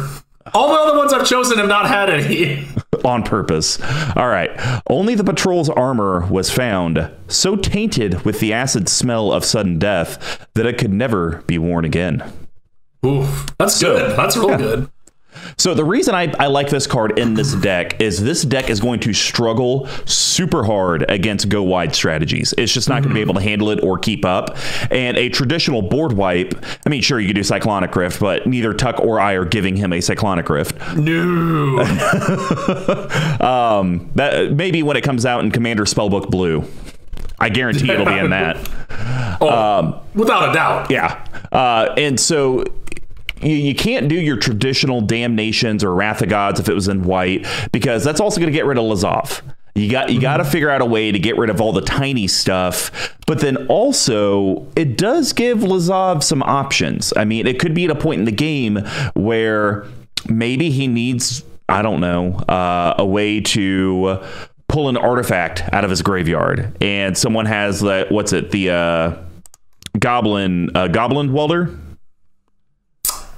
All the other ones I've chosen have not had any. On purpose. All right. Only the patrol's armor was found, so tainted with the acid smell of sudden death that it could never be worn again. Ooh, that's good. That's real good. So the reason I like this card in this deck is going to struggle super hard against go wide strategies. It's just not going to be able to handle it or keep up. And a traditional board wipe, I mean, sure, you could do Cyclonic Rift, but neither Tuck or I are giving him a Cyclonic Rift. No. That maybe when it comes out in Commander Spellbook Blue. I guarantee it'll be in that. Without a doubt. Yeah. And so you can't do your traditional Damnations or Wrath of Gods if it was in white, because that's also going to get rid of Lazav. You got to figure out a way to get rid of all the tiny stuff, but then also it does give Lazav some options. I mean, it could be at a point in the game where maybe he needs, I don't know, a way to pull an artifact out of his graveyard, and someone has the Goblin Welder.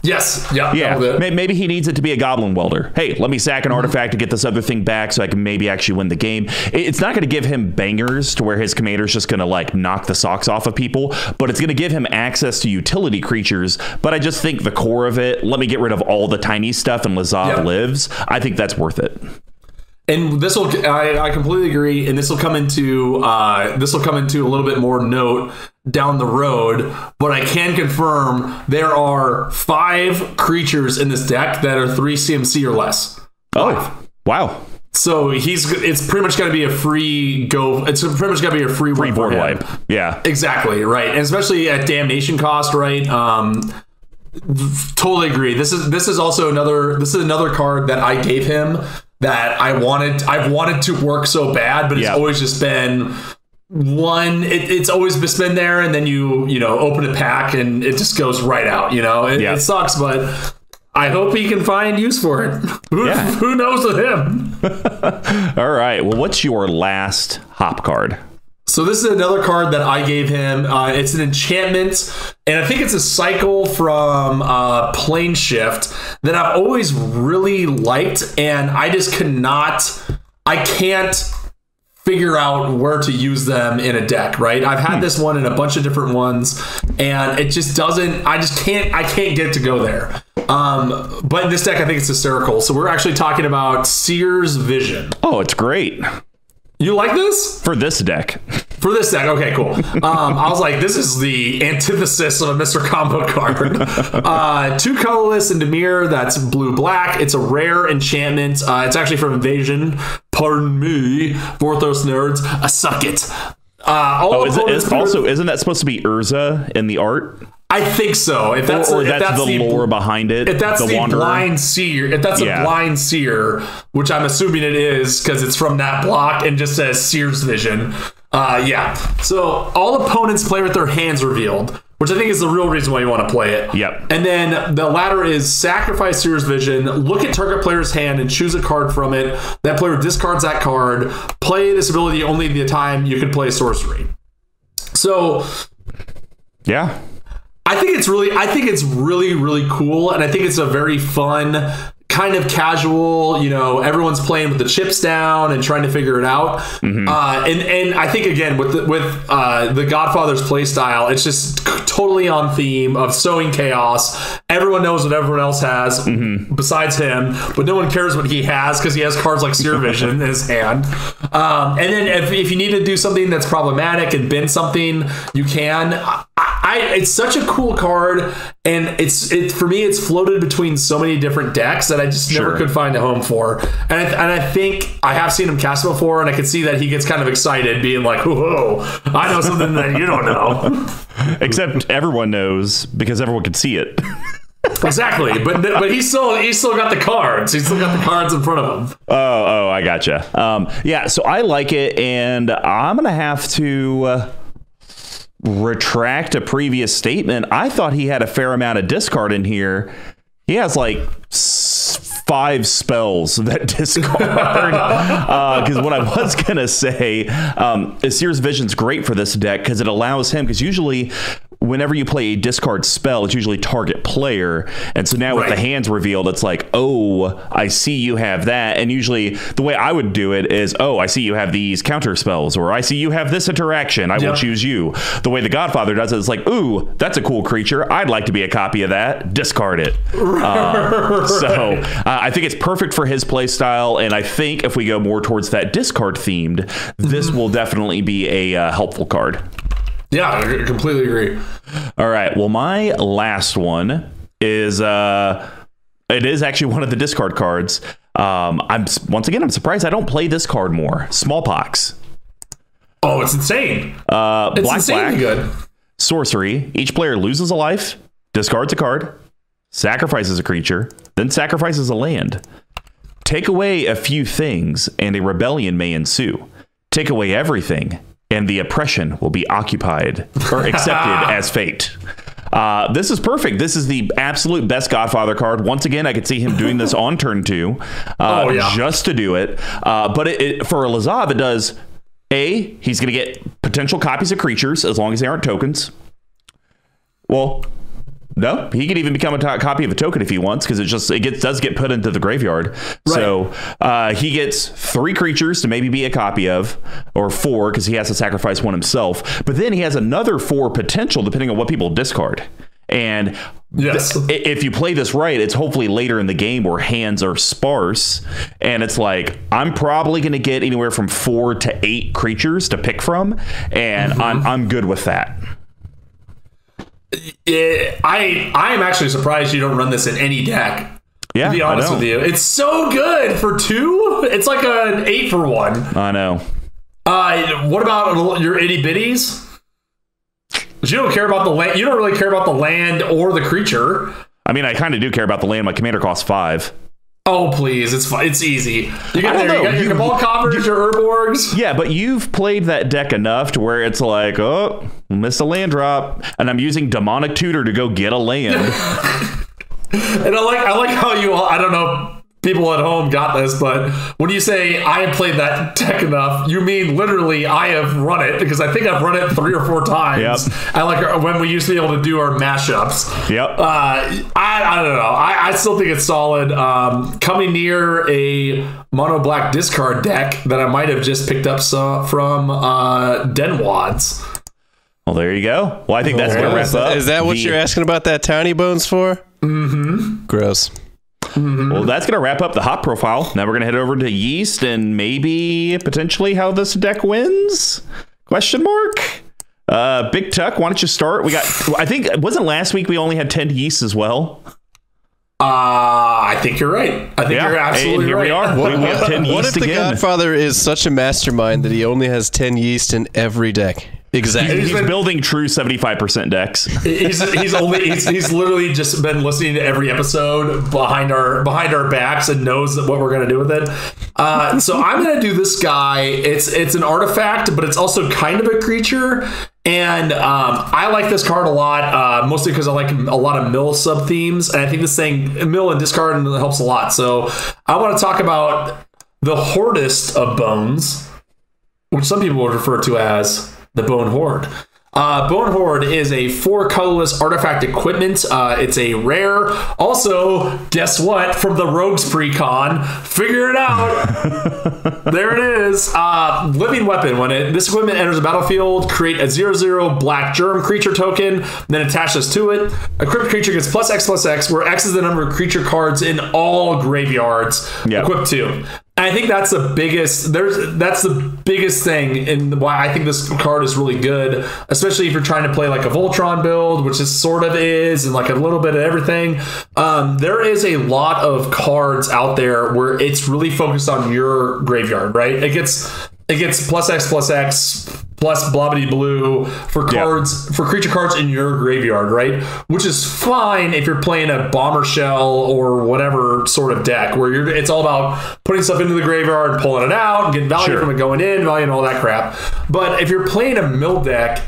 Yes. Yeah. Yeah. Maybe he needs it to be a Goblin Welder. Hey, let me sack an artifact to get this other thing back so I can maybe actually win the game. It's not going to give him bangers to where his commander's just going to like knock the socks off of people, but it's going to give him access to utility creatures. But I just think the core of it, let me get rid of all the tiny stuff and Lazav lives. I think that's worth it. And this will, I completely agree. And this will come into a little bit more note down the road, but I can confirm there are 5 creatures in this deck that are 3 CMC or less. Oh, wow. So it's pretty much going to be a free go. It's pretty much going to be a free board wipe. Yeah, exactly. Right. And especially at damnation cost. Right. Totally agree. This is also another card that I gave him that I've wanted to work so bad, but it's always just been one. It's always just been there, and then you open a pack and it just goes right out. It sucks, but I hope he can find use for it. Who knows with him? All right. Well, what's your last hop card? So this is another card that I gave him. It's an enchantment, and I think it's a cycle from Plane Shift that I've always really liked, and I just can't figure out where to use them in a deck, right? I've had this one in a bunch of different ones, and it just doesn't, I can't get it to go there. But in this deck, I think it's hysterical. So we're actually talking about Sears Vision. Oh, it's great. You like this? For this deck. For this deck, okay, cool. I was like, this is the antithesis of a Mr. Combo card. 2 colorless and Dimir, that's blue-black. It's a rare enchantment. It's actually from Invasion. Pardon me, Vorthos nerds. Suck it. Isn't that supposed to be Urza in the art? I think so. If that's the lore behind it. If that's the blind seer, a blind seer, which I'm assuming it is because it's from that block and just says Sears Vision. So all opponents play with their hands revealed, which I think is the real reason why you want to play it. Yep. And then the latter is sacrifice Sears Vision, look at target player's hand and choose a card from it. That player discards that card. Play this ability only the time you can play sorcery. So, I think it's really, really cool, and I think it's a very fun kind of casual, you know, everyone's playing with the chips down and trying to figure it out. And I think again with the Godfather's play style, it's just totally on theme of sowing chaos. Everyone knows what everyone else has besides him, but no one cares what he has because he has cards like Seer Vision in his hand. And then if you need to do something that's problematic and bend something, you can. It's such a cool card, and for me, it's floated between so many different decks that I just never could find a home for. And I think I have seen him cast it before, and I could see that he gets kind of excited, being like, "Whoa, I know something that you don't know." Except everyone knows because everyone can see it. Exactly, but he's still got the cards. He's still got the cards in front of him. Oh, I gotcha. Yeah, so I like it, and I'm gonna have to retract a previous statement. I thought he had a fair amount of discard in here. He has like 5 spells that discard. Because what I was gonna say is Sears Vision's great for this deck because it allows him, because usually whenever you play a discard spell, it's usually target player. And so now with the hands revealed, it's like, oh, I see you have that. And usually the way I would do it is, oh, I see you have these counter spells, or I see you have this interaction. I will choose you. The way the Godfather does it is like, ooh, that's a cool creature. I'd like to be a copy of that. Discard it. So I think it's perfect for his play style. And I think if we go more towards that discard themed, this will definitely be a helpful card. Yeah, I completely agree. All right. Well, my last one is it is actually one of the discard cards. I'm surprised I don't play this card more. Smallpox. Oh, it's insane. It's black good. Sorcery. Each player loses a life, discards a card, sacrifices a creature, then sacrifices a land. Take away a few things, and a rebellion may ensue. Take away everything, and the oppression will be occupied or accepted as fate. This is perfect. This is the absolute best Godfather card. Once again, I could see him doing this on turn 2 just to do it. But for Lazav, it does, he's going to get potential copies of creatures as long as they aren't tokens. Well, no, he could even become a copy of a token if he wants, because it does get put into the graveyard. Right. So he gets 3 creatures to maybe be a copy of, or 4 because he has to sacrifice one himself. But then he has another 4 potential depending on what people discard. And if you play this right, it's hopefully later in the game where hands are sparse, and it's like, I'm probably going to get anywhere from 4 to 8 creatures to pick from, and I'm good with that. Yeah, I am actually surprised you don't run this in any deck. Yeah, to be honest with you, it's so good for 2. It's like an 8 for 1. I know. What about your itty bitties? You don't care about the land. You don't really care about the land or the creature. I mean, I kind of do care about the land. My commander costs 5. Oh, please. It's easy. You got your Cabal Coffers, your Urborgs. Yeah, but you've played that deck enough to where it's like, oh, missed a land drop. And I'm using Demonic Tutor to go get a land. And I like how you all, I don't know, people at home got this, but when you say I have played that deck enough, you mean literally I have run it, because I think I've run it 3 or 4 times. Yep. I like when we used to be able to do our mashups. Yep. I don't know. I still think it's solid. Coming near a mono black discard deck that I might have just picked up from Denwads. Well, there you go. Well, I think that's going to wrap up. Is that what you're asking about that Tiny Bones for? Mm-hmm. Gross. Well, that's going to wrap up the hot profile. Now we're going to head over to Yeast and maybe potentially how this deck wins? Question mark? BigTuck, why don't you start? We got, I think, wasn't last week we only had 10 Yeast as well? I think you're right. I think you're absolutely here right. We are. We have 10 Yeast What if the Godfather is such a mastermind that he only has 10 Yeast in every deck? Exactly. He's building true 75% decks. He's literally just been listening to every episode behind our backs and knows what we're gonna do with it. So I'm gonna do this guy. It's an artifact, but it's also kind of a creature. And I like this card a lot, mostly because I like a lot of mill sub themes, and I think this thing mill and discard helps a lot. So I want to talk about the Hoardist of Bones, which some people would refer to as the Bone Horde. Bone Horde is a 4 colorless artifact equipment. It's a rare. Also, guess what? From the Rogues Precon, figure it out. There it is. Living weapon. When this equipment enters the battlefield, create a 0/0 black germ creature token, then attach this to it. Equipped creature gets +X/+X, where X is the number of creature cards in all graveyards. Yep. Equipped to. I think that's the biggest. That's the biggest thing, and why I think this card is really good, especially if you're trying to play like a Voltron build, which is sort of is, and like a little bit of everything. There is a lot of cards out there where it's really focused on your graveyard, right? It gets +X/+X plus blobbity blue for cards for creature cards in your graveyard, right? Which is fine if you're playing a bomber shell or whatever sort of deck where it's all about putting stuff into the graveyard and pulling it out and getting value from it going in, value and all that crap. But if you're playing a mill deck,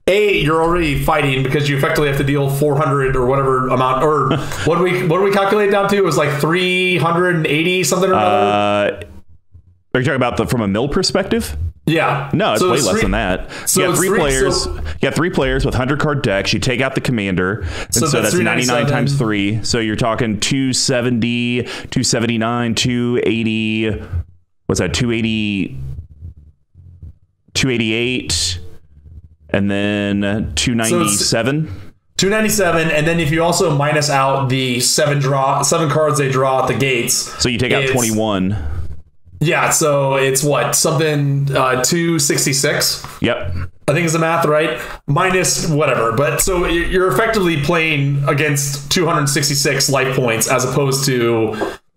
you're already fighting because you effectively have to deal 400 or whatever amount, or what do we calculate down to? It was like 380 something or another. Are you talking about from a mill perspective? Yeah. No, it's way less than that. So you got three players. You got 3 players with 100 card decks. You take out the commander, and so that's 99 times 3. So you're talking 270, 279, 280. What's that? 280, 288, and then 297. 297, and then if you also minus out the 7 cards they draw at the gates, so you take out 21. Yeah, so it's what? Something 266? Yep. I think is the math, right? Minus whatever. But so you're effectively playing against 266 life points as opposed to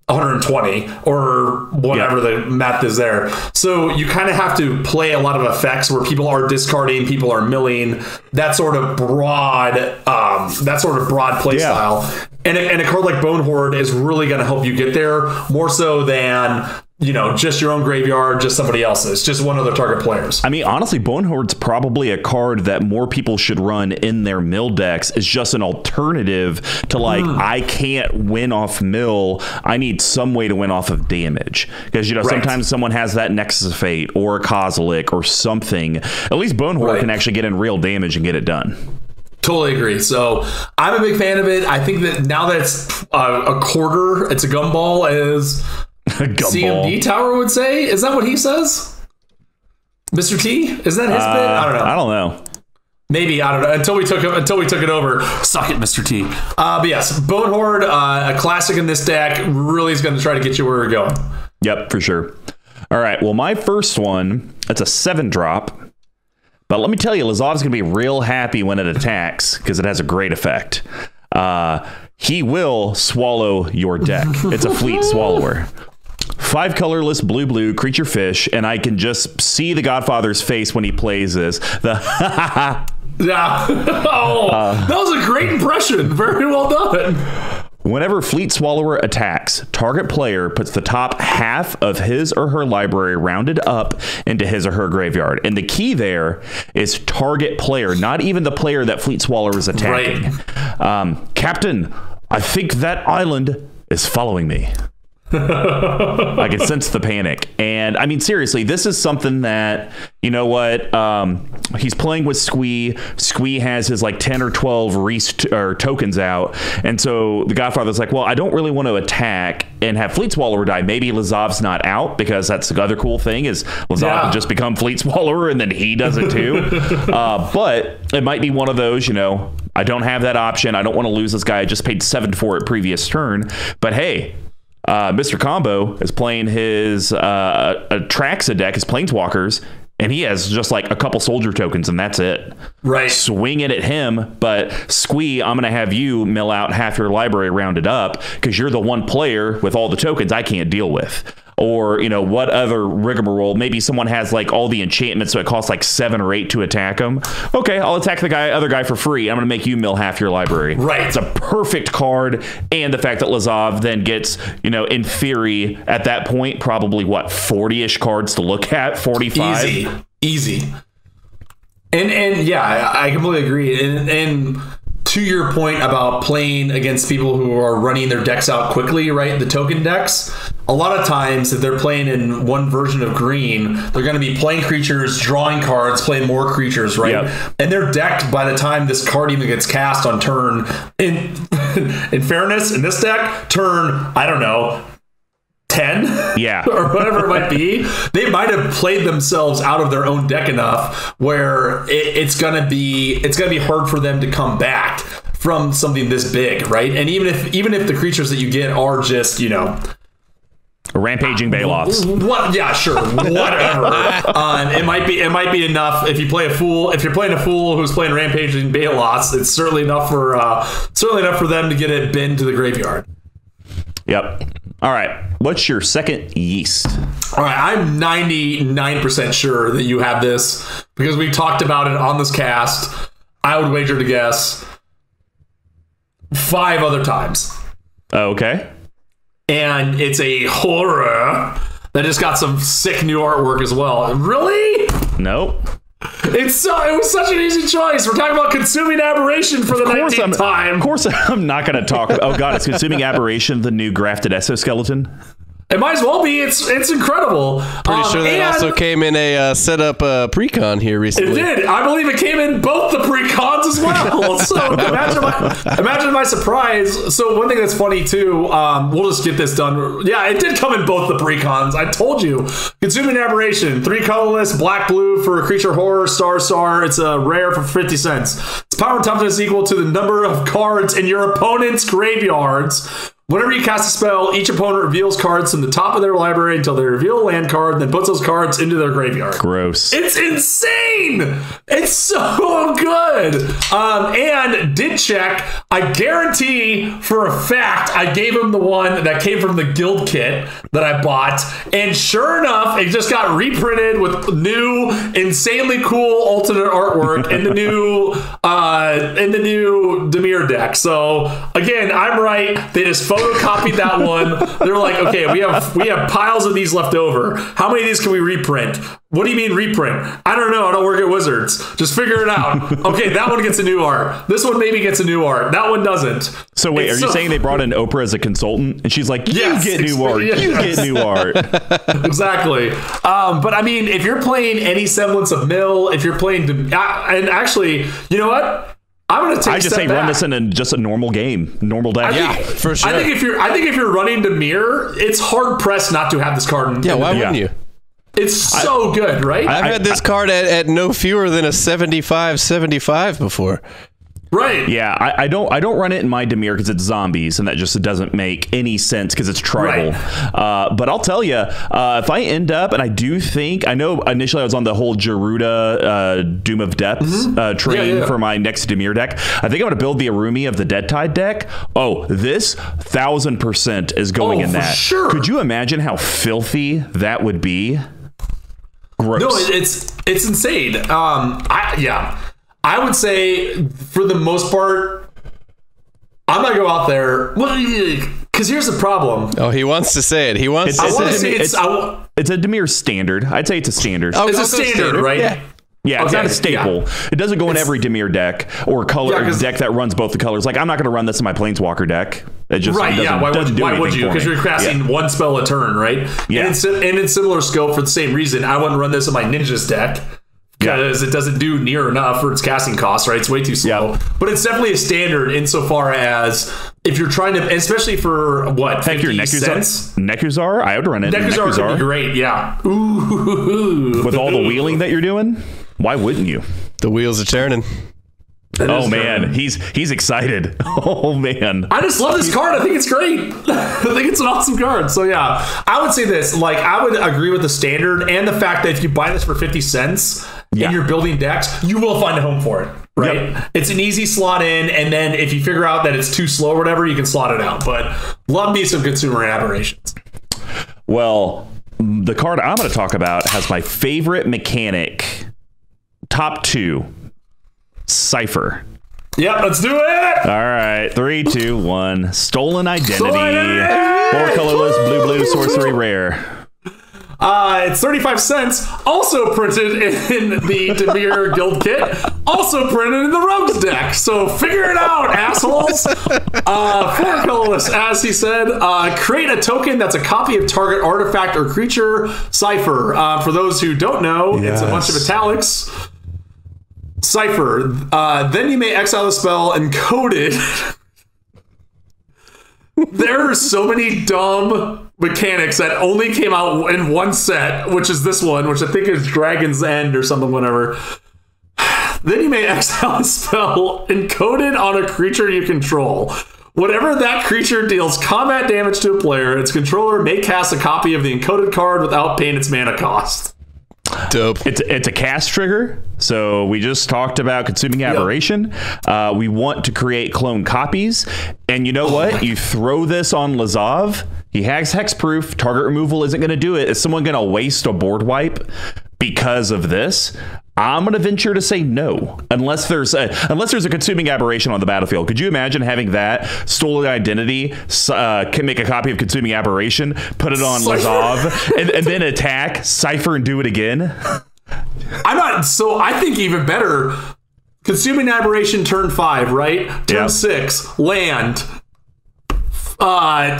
120 or whatever the math is there. So you kind of have to play a lot of effects where people are discarding, people are milling, that sort of broad play style. And a card like Bone Horde is really going to help you get there more so than just your own graveyard, just somebody else's, just one other target players. I mean, honestly, Bone Horde's probably a card that more people should run in their mill decks as just an alternative to I can't win off mill. I need some way to win off of damage. Because, sometimes someone has that Nexus of Fate or a Kozilek or something. At least Bone Horde can actually get in real damage and get it done. Totally agree. So I'm a big fan of it. I think that now that it's a quarter, it's a gumball, as CMD Tower would say. Is that what he says? Mr. T? Is that his bit? I don't know. Maybe, I don't know. Until we took it over. Suck it, Mr. T. But yes, Bone Horde, a classic in this deck, really is going to try to get you where we're going. Yep, for sure. All right. Well, my first one, it's a 7-drop. But let me tell you, Lazav's going to be real happy when it attacks because it has a great effect. He will swallow your deck. It's a Fleet Swallower. 5 colorless blue creature fish, and I can just see the Godfather's face when he plays this. Yeah. That was a great impression. Very well done. Whenever Fleet Swallower attacks, target player puts the top half of his or her library rounded up into his or her graveyard. And the key there is target player, not even the player that Fleet Swallower is attacking. Right. Captain, I think that island is following me. I can sense the panic. And I mean, seriously, this is something that, he's playing with Squee. Squee has his 10 or 12 tokens out. And so the Godfather's like, well, I don't really want to attack and have Fleet Swallower die. Maybe Lazav's not out, because that's the other cool thing is Lazav can just become Fleet Swallower and then he does it too. But it might be one of those, I don't have that option. I don't want to lose this guy. I just paid 7 for it previous turn. But hey, Mr. Combo is playing his Traxa deck, his Planeswalkers, and he has just a couple soldier tokens, and that's it. Right. Swing it at him, but Squee, I'm going to have you mill out half your library rounded up because you're the one player with all the tokens I can't deal with. Or, what other rigmarole? Maybe someone has all the enchantments, so it costs 7 or 8 to attack them. Okay, I'll attack the other guy for free. I'm going to make you mill half your library. Right. It's a perfect card. And the fact that Lazav then gets, in theory, at that point, probably 40-ish cards to look at, 45. Easy. And yeah, I completely agree. And to your point about playing against people who are running their decks out quickly, right? The token decks. A lot of times, if they're playing in one version of green, they're going to be playing creatures, drawing cards, playing more creatures, right? Yep. And they're decked by the time this card even gets cast on turn. In fairness, in this deck, turn, I don't know, 10 or whatever it might be, they might have played themselves out of their own deck enough where it's gonna be hard for them to come back from something this big, right? And even if the creatures that you get are just, you know, rampaging Bailoffs. What? Yeah, sure. Whatever. It might be enough if you play a fool. If you're playing a fool who's playing rampaging Bailoffs, it's certainly enough for them to get it bin to the graveyard. Yep. All right. What's your second yeast? All right. I'm 99% sure that you have this because we talked about it on this cast. I would wager to guess 5 other times. Okay. And it's a horror that just got some sick new artwork as well. Really? Nope. It was such an easy choice. We're talking about consuming aberration for the 19th time. Of course, I'm not going to talk. Oh God, it's consuming aberration, the new grafted exoskeleton. It might as well be. It's incredible. Pretty sure that also came in a setup precon here recently. It did. I believe it came in both the precons as well. So imagine my surprise. So one thing that's funny too. We'll just get this done. Yeah, it did come in both the precons. I told you. Consuming aberration, 3 colorless, black blue for a creature horror, star. It's a rare for 50 cents. Its power and toughness is equal to the number of cards in your opponent's graveyards. Whenever you cast a spell, each opponent reveals cards from the top of their library until they reveal a land card, then puts those cards into their graveyard. Gross. It's insane. It's so good. And did check. I guarantee for a fact I gave him the one that came from the guild kit that I bought. And sure enough, it just got reprinted with new, insanely cool alternate artwork in the new Dimir deck. So again, I'm right. They just photocopied that one. They're like, okay, we have piles of these left over. How many of these can we reprint? What do you mean reprint? I don't know. I don't work at Wizards. Just figure it out. Okay, that one gets a new art. This one maybe gets a new art. That one doesn't. So wait, are you saying they brought in Oprah as a consultant and she's like, you get new art. Yes. You get new art. Exactly. But I mean, if you're playing any semblance of mill, if you're playing, and actually, you know what? I'm going to take. I just say run this in just a normal game, normal deck. Yeah, for sure. I think if you're running Dimir, it's hard pressed not to have this card. Why wouldn't you? It's so good, right? I've had this card at no fewer than a 75 before. Right. Yeah, I don't run it in my Dimir because it's zombies, and that just doesn't make any sense because it's tribal. Right. But I'll tell you, if I end up, and I do think, I know initially I was on the whole Geruda Doom of Depths train for my next Dimir deck. I think I'm going to build the Arumi of the Dead Tide deck. Oh, this 1000% is going in that. Sure. Could you imagine how filthy that would be? Gross. No, it's insane. I would say, for the most part, I'm going to go out there. Because here's the problem. Oh, he wants to say it. He wants to say it. It's a Dimir standard. I'd say it's a standard. Oh, it's a standard, right? Yeah, it's not a staple. Yeah. It doesn't go in every Dimir deck or deck that runs both the colors. Like, I'm not going to run this in my Planeswalker deck. It just Why would you? Because you're casting one spell a turn, right? Yeah. And in similar scope for the same reason, I wouldn't run this in my Ninjas deck. Because it doesn't do near enough for its casting cost, right? It's way too slow. Yep. But it's definitely a standard insofar as if you're trying to, especially for what, 50 cents? Nekuzar, I would run it. Nekuzar would be great, yeah. Ooh. With all the wheeling that you're doing, why wouldn't you? The wheels are turning. Oh man, he's excited. Oh man, I just love this card. I think it's great. I think it's an awesome card. So yeah, I would say this. Like, I would agree with the standard and the fact that if you buy this for 50 cents and you're building decks, you will find a home for it. Right? Yep. It's an easy slot in, and then if you figure out that it's too slow or whatever, you can slot it out. But love me some consumer aberrations. Well, the card I'm going to talk about has my favorite mechanic. Top 2. Cypher. Yep, let's do it. All right, 3, 2, 1. Stolen Identity. 4 colorless, blue, sorcery, rare. It's 35 cents, also printed in the Dimir Guild kit, also printed in the Rogues deck. So figure it out, assholes. 4 colorless, as he said. Create a token that's a copy of target artifact or creature. Cipher. For those who don't know, it's a bunch of italics. Cipher. Then you may exile the spell encoded. There are so many dumb mechanics that only came out in one set, which is this one, which I think is Dragon's End or something, whatever. Then you may exile a spell encoded on a creature you control. Whenever that creature deals combat damage to a player, its controller may cast a copy of the encoded card without paying its mana cost. Dope. It's a cast trigger. So we just talked about consuming aberration. We want to create clone copies. And you know what? You throw this on Lazav. He has hexproof. Target removal isn't going to do it. Is someone going to waste a board wipe because of this? I'm going to venture to say no, unless there's a consuming aberration on the battlefield. Could you imagine having that stolen identity, can make a copy of consuming aberration, put it on Lazav, and then attack, cipher, and do it again? I think even better, consuming aberration turn 5, right? Turn 6, land.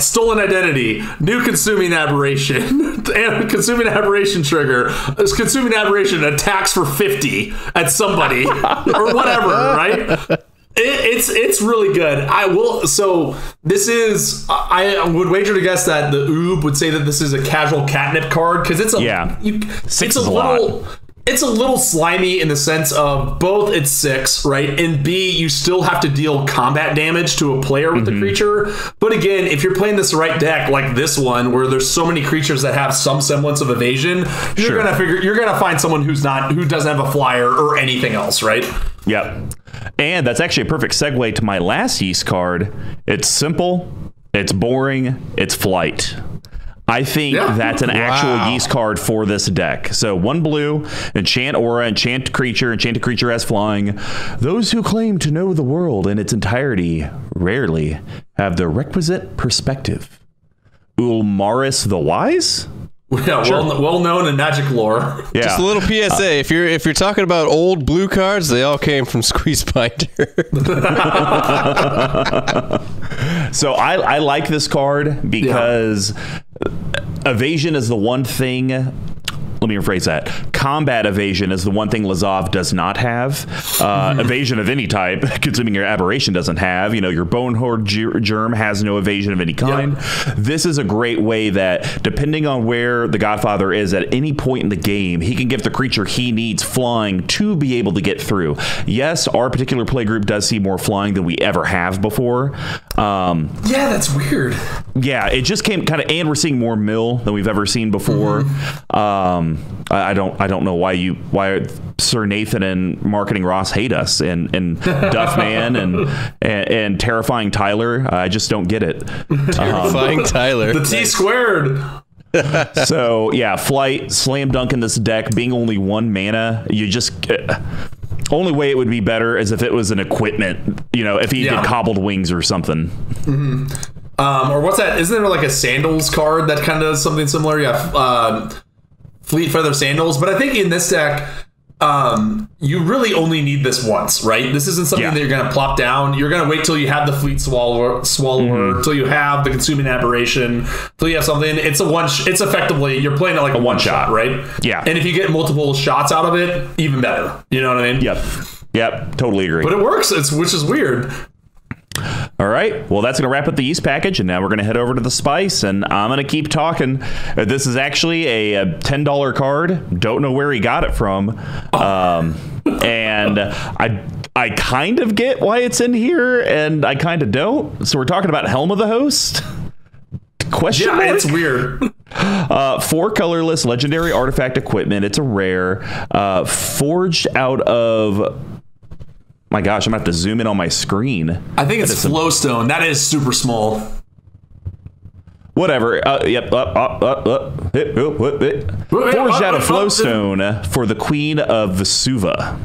Stolen identity, new consuming aberration, and consuming aberration trigger. Consuming aberration attacks for 50 at somebody or whatever, right? It's really good. So this is, I would wager to guess that the Oob would say that this is a casual catnip card because it's it's a little slimy in the sense of both it's 6, right? And B, you still have to deal combat damage to a player with the creature. But again, if you're playing this right deck like this one, where there's so many creatures that have some semblance of evasion, you're gonna find someone who doesn't have a flyer or anything else, right? Yep. And that's actually a perfect segue to my last yeast card. It's simple, it's boring, it's flight. I think that's an actual yeast card for this deck. So 1 blue, enchant aura, enchant creature has flying. Those who claim to know the world in its entirety rarely have the requisite perspective. Ulmaris the Wise? Yeah, well known in Magic lore. Yeah. Just a little PSA: if you're talking about old blue cards, they all came from Squeeze Binder. So I like this card because evasion is the one thing. Let me rephrase that. Combat evasion is the one thing Lazav does not have. Evasion of any type, consuming your aberration, doesn't have. You know, your bonehorn germ has no evasion of any kind. Yep. This is a great way that, depending on where the Godfather is at any point in the game, he can give the creature he needs flying to be able to get through. Yes, our particular play group does see more flying than we ever have before. Yeah, that's weird. Yeah, it just came kind of, and we're seeing more mill than we've ever seen before. I don't know why Sir Nathan and Marketing Ross hate us and Duffman and Terrifying Tyler. I just don't get it. Terrifying Tyler. The T squared. So yeah, flight, slam dunk in this deck. Being only 1 mana, you just only way it would be better is if it was an equipment. You know, if he did cobbled wings or something. Or what's that? Isn't there like a sandals card that kind of does something similar? Yeah. Fleet Feather Sandals, but I think in this deck, you really only need this once, right? This isn't something that you're going to plop down. You're going to wait till you have the Fleet Swallower, till you have the Consuming Aberration, till you have something. It's it's effectively, you're playing it like a one shot, right? Yeah. And if you get multiple shots out of it, even better. You know what I mean? Yep. Totally agree. But it works, which is weird. All right. Well, that's going to wrap up the yeast package, and now we're going to head over to the spice, and I'm going to keep talking. This is actually a $10 card. Don't know where he got it from. And I kind of get why it's in here, and I kind of don't. So we're talking about Helm of the Host? Question mark? It's weird. 4 colorless legendary artifact equipment. It's a rare. Forged out of... My gosh, I'm going to have to zoom in on my screen. I think it's Flowstone. That is super small. Whatever. Yep. Forged out of Flowstone for the Queen of Vesuva.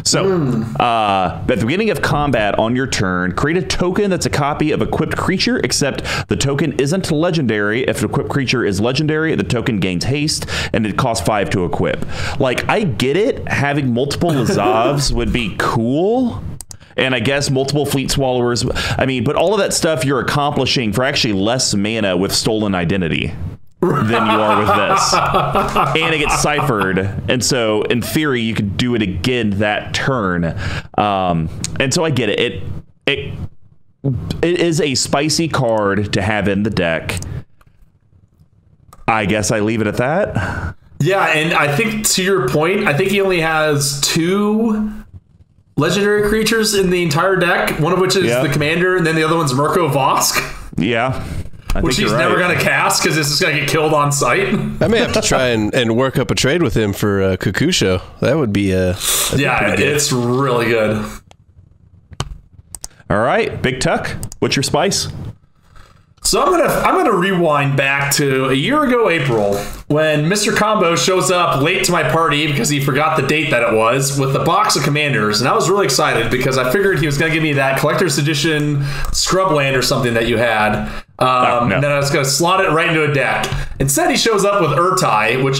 So, at the beginning of combat on your turn, create a token that's a copy of equipped creature, except the token isn't legendary. If an equipped creature is legendary, the token gains haste, and it costs 5 to equip. Like, I get it. Having multiple Lazavs would be cool. And I guess multiple Fleet Swallowers. I mean, but all of that stuff you're accomplishing for actually less mana with Stolen Identity than you are with this. And it gets ciphered. And so, in theory, you could do it again that turn. And so I get it. It is a spicy card to have in the deck. I guess I leave it at that. Yeah, and I think to your point, I think he only has 2 legendary creatures in the entire deck, one of which is the commander, and then the other one's Mirko Vosk. Yeah. Which he's never going to cast because this is going to get killed on sight. I may have to try and work up a trade with him for Kukusho. That would be it's really good. All right, Big Tuck, what's your spice? So I'm gonna rewind back to a year ago April when Mr. Combo shows up late to my party because he forgot the date that it was with a box of commanders, and I was really excited because I figured he was gonna give me that collector's edition Scrubland or something that you had. No. And then I was gonna slot it right into a deck. Instead, he shows up with Urtai, which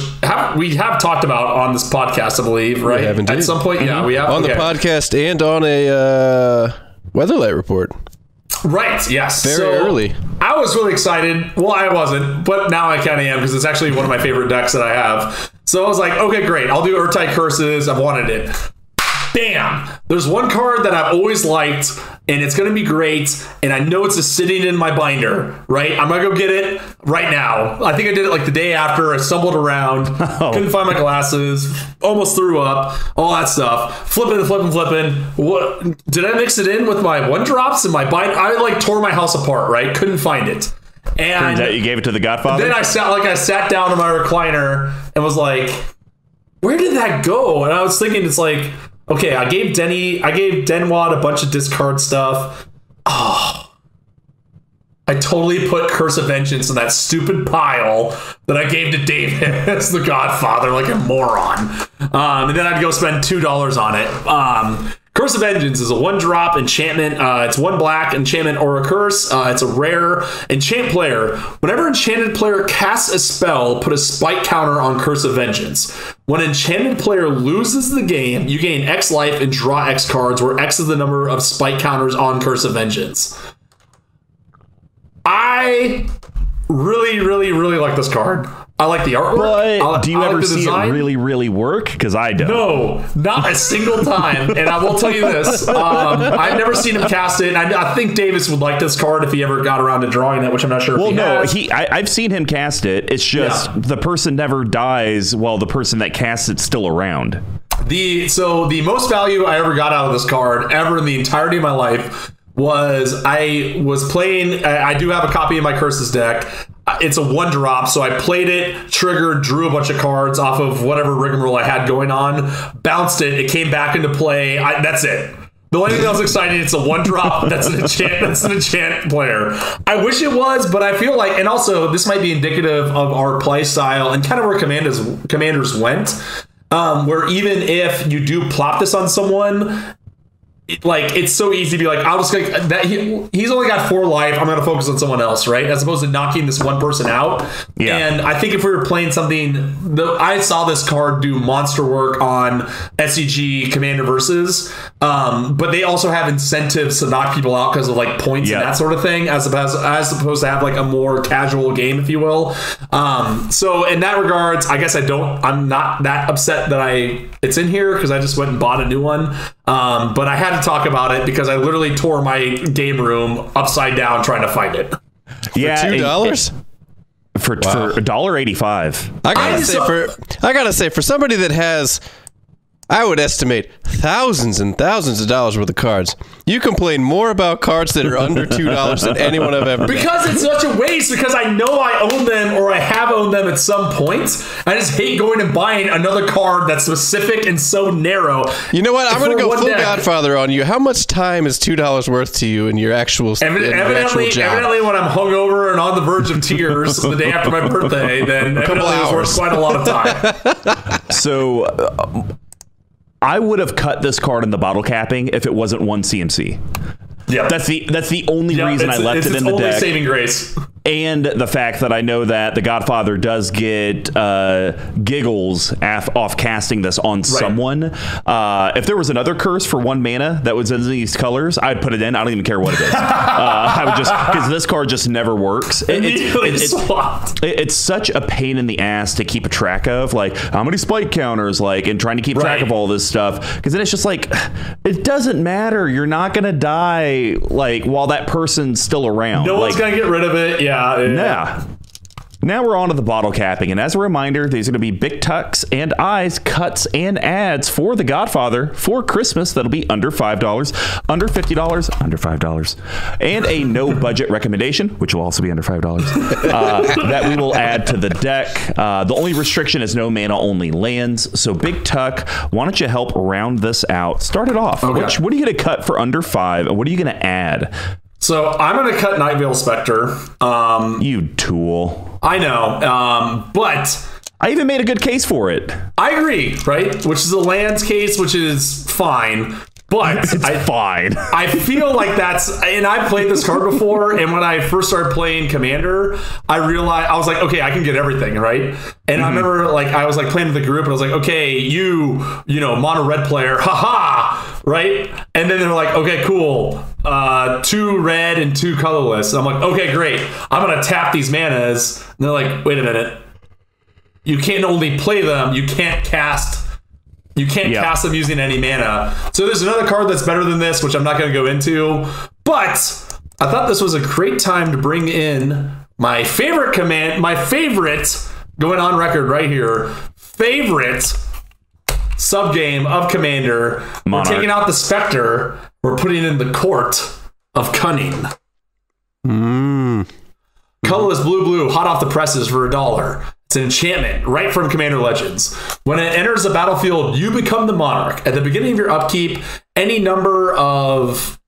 we have talked about on this podcast, I believe, right? We have indeed. At some point, yeah, we have on the podcast and on a Weatherlight report. Right, yes. Very early. I was really excited. Well, I wasn't, but now I kind of am because it's actually one of my favorite decks that I have. So I was like, okay, great. I'll do Urtai Curses. I've wanted it. Bam! There's one card that I've always liked, and it's going to be great, and I know it's just sitting in my binder, right? I'm going to go get it right now. I think I did it like the day after. I stumbled around, couldn't find my glasses, almost threw up, all that stuff. Flipping. What? Did I mix it in with my 1-drops and my binder? I like tore my house apart, right? Couldn't find it. And you gave it to the Godfather? Then I sat down in my recliner and was like, where did that go? And I was thinking, it's like, okay, I gave Denwad a bunch of discard stuff. Oh, I totally put Curse of Vengeance in that stupid pile that I gave to David as the Godfather, like a moron. And then I'd go spend $2 on it. Curse of Vengeance is a 1-drop enchantment. It's 1 black enchantment or a curse. It's a rare enchant player. Whenever enchanted player casts a spell, put a spike counter on Curse of Vengeance. When enchanted player loses the game, you gain X life and draw X cards, where X is the number of spike counters on Curse of Vengeance. I really, really, really like this card. I like the artwork. But do you ever see it really, really work? Because I don't. No, not a single time. And I will tell you this. I've never seen him cast it. I think Davis would like this card if he ever got around to drawing it, which I'm not sure if he has. I've seen him cast it. It's just the person never dies while the person that casts it's still around. So the most value I ever got out of this card ever in the entirety of my life was I was playing. I do have a copy of my Curses deck. It's a 1-drop, so I played it, triggered, drew a bunch of cards off of whatever rigmarole I had going on, bounced it, it came back into play. That's it. The only thing that was exciting, it's a 1-drop. That's an enchant player. I wish it was, but I feel like, and also this might be indicative of our play style and kind of where commanders went, where even if you do plop this on someone, it's so easy to be like, I'll just like that. He's only got 4 life. I'm going to focus on someone else, right? As opposed to knocking this one person out. Yeah. And I think if we were playing something, I saw this card do monster work on SCG Commander Versus, but they also have incentives to knock people out because of like points and that sort of thing, as opposed to have like a more casual game, if you will. So in that regards, I guess I'm not that upset that it's in here because I just went and bought a new one. But I had to talk about it because I literally tore my game room upside down trying to find it. Yeah, for $2? For $1.85. I gotta say, for somebody that has, I would estimate, thousands and thousands of dollars worth of cards, you complain more about cards that are under $2 than anyone I've ever met. Because it's such a waste, because I know I own them or I have owned them at some point. I just hate going and buying another card that's specific and so narrow. You know what? I'm going to go full Godfather on you. How much time is $2 worth to you in your actual job? Evidently, when I'm hungover and on the verge of tears the day after my birthday, then evidently it's worth quite a lot of time. So... I would have cut this card in the bottle capping if it wasn't one CMC. Yeah, that's the only reason I left it in the deck. Saving grace. And the fact that I know that the Godfather does get giggles off casting this on someone. If there was another curse for 1 mana that was in these colors, I'd put it in. I don't even care what it is. I would just, because this card just never works. It's such a pain in the ass to keep a track of, like how many spike counters, like, and trying to keep track of all this stuff. Because then it's just like, it doesn't matter. You're not gonna die like while that person's still around. No one's gonna get rid of it. Yeah. Now we're on to the bottle capping, and as a reminder, there's going to be BigTucks and I's cuts and ads for the Godfather for Christmas that'll be under $5, under $50, under $5, and a no budget recommendation, which will also be under $5, that we will add to the deck. The only restriction is no mana only lands. So BigTuck, why don't you help round this out? Start it off. Okay. What are you going to cut for under 5, and what are you going to add? So I'm going to cut Nightveil Spectre. You tool. I know, but I even made a good case for it. I agree, right? Which is a lands case, which is fine. But it's fine. I feel like and I played this card before, and when I first started playing Commander, I realized, I was like, okay, I can get everything, right? And I remember, like, I was like playing with the group, and I was like, okay, you know, mono red player, haha, right? And then they're like, okay, cool, 2 red and 2 colorless. And I'm like, okay, great. I'm gonna tap these manas. And they're like, wait a minute, you can't only play them, you can't cast. You can't cast them using any mana. So there's another card that's better than this, which I'm not going to go into. But I thought this was a great time to bring in my favorite going on record right here, favorite subgame of Commander. Monarch. We're taking out the Spectre. We're putting in the Court of Cunning. Colorless blue, hot off the presses for $1. It's an enchantment right from Commander Legends. When it enters the battlefield, you become the monarch. At the beginning of your upkeep, any number of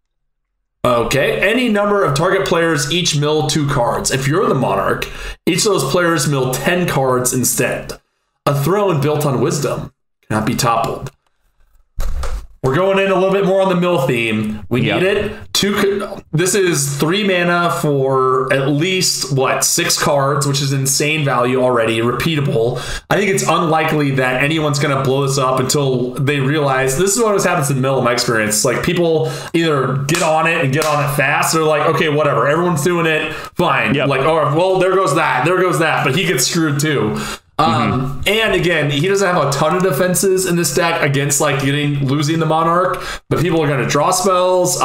target players each mill 2 cards. If you're the monarch, each of those players mill 10 cards instead. A throne built on wisdom cannot be toppled. We're going in a little bit more on the mill theme. We need it. This is 3 mana for at least 6 cards, which is insane value already, repeatable. I think it's unlikely that anyone's going to blow this up until they realize this is what always happens in mill in my experience. Like, people either get on it and get on it fast. They're like, okay, whatever, everyone's doing it, fine. Like, oh well, there goes that, but he gets screwed too. And again, he doesn't have a ton of defenses in this deck against losing the monarch, but people are going to draw spells.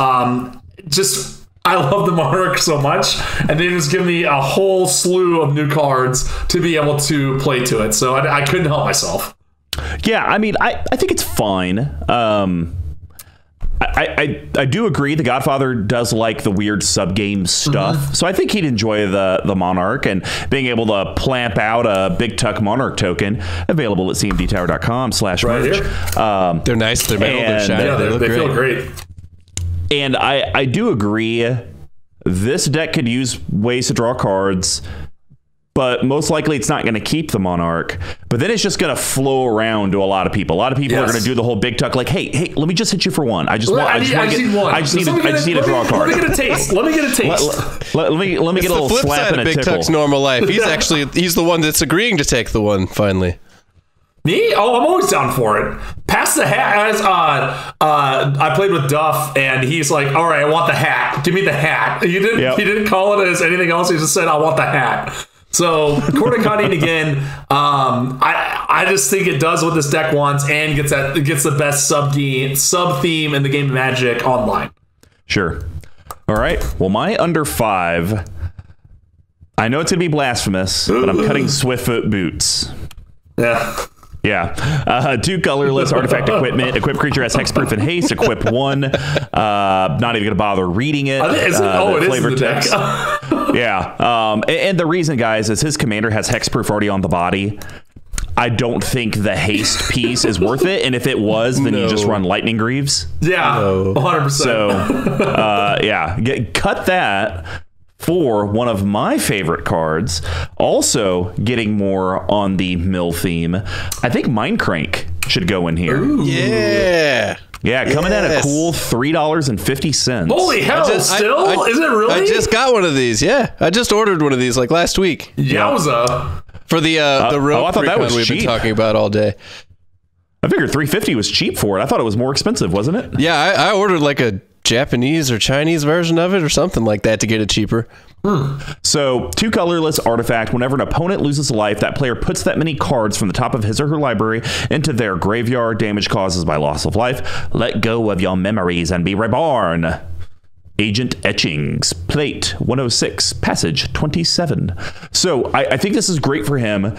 I love the monarch so much, and they just give me a whole slew of new cards to be able to play to it. So I couldn't help myself. Yeah, I mean, I think it's fine. I do agree the Godfather does like the weird sub-game stuff, so I think he'd enjoy the Monarch, and being able to plamp out a BigTuck Monarch token available at cmdtower.com/merch. They're nice, they're metal, they're shiny, they feel great. And I do agree this deck could use ways to draw cards, but most likely it's not going to keep the Monarch. But then it's just going to flow around to a lot of people. A lot of people are going to do the whole BigTuck, like, hey, let me just hit you for 1. I just need to draw a card. Let me get a taste. Let me get a taste. Let me get a little slap and a tickle. BigTuck's normal life. He's the one that's agreeing to take the 1 finally. Me? Oh, I'm always down for it. Pass the hat. I played with Duff, and he's like, all right, I want the hat. Give me the hat. He didn't call it as anything else. He just said, I want the hat. So, Court of Cunning again. I just think it does what this deck wants and gets the best sub theme in the game of Magic online. Sure. All right. Well, my under 5. I know it's gonna be blasphemous, but I'm cutting Swiftfoot Boots. Yeah. 2 colorless artifact equipment. Equip creature has hexproof and haste. Equip 1. Not even gonna bother reading it. It is the text. And the reason, guys, is his commander has hexproof already on the body. I don't think the haste piece is worth it, and if it was, then you just run Lightning Greaves. 100%. So cut that for one of my favorite cards, also getting more on the mill theme. I think Mindcrank should go in here. Ooh. Yeah. Yeah, coming at a cool $3.50. Holy hell, is it really? I just got one of these, yeah. I just ordered one of these like last week. Yowza. For the road I thought that was we've been cheap. talking about all day. I figured $3.50 was cheap for it. I thought it was more expensive, wasn't it? Yeah, I ordered like a Japanese or Chinese version of it or something like that to get it cheaper. So, 2 colorless artifact. Whenever an opponent loses a life, that player puts that many cards from the top of his or her library into their graveyard. Damage causes by loss of life. Let go of your memories and be reborn. Agent Etchings, Plate 106, Passage 27. So, I think this is great for him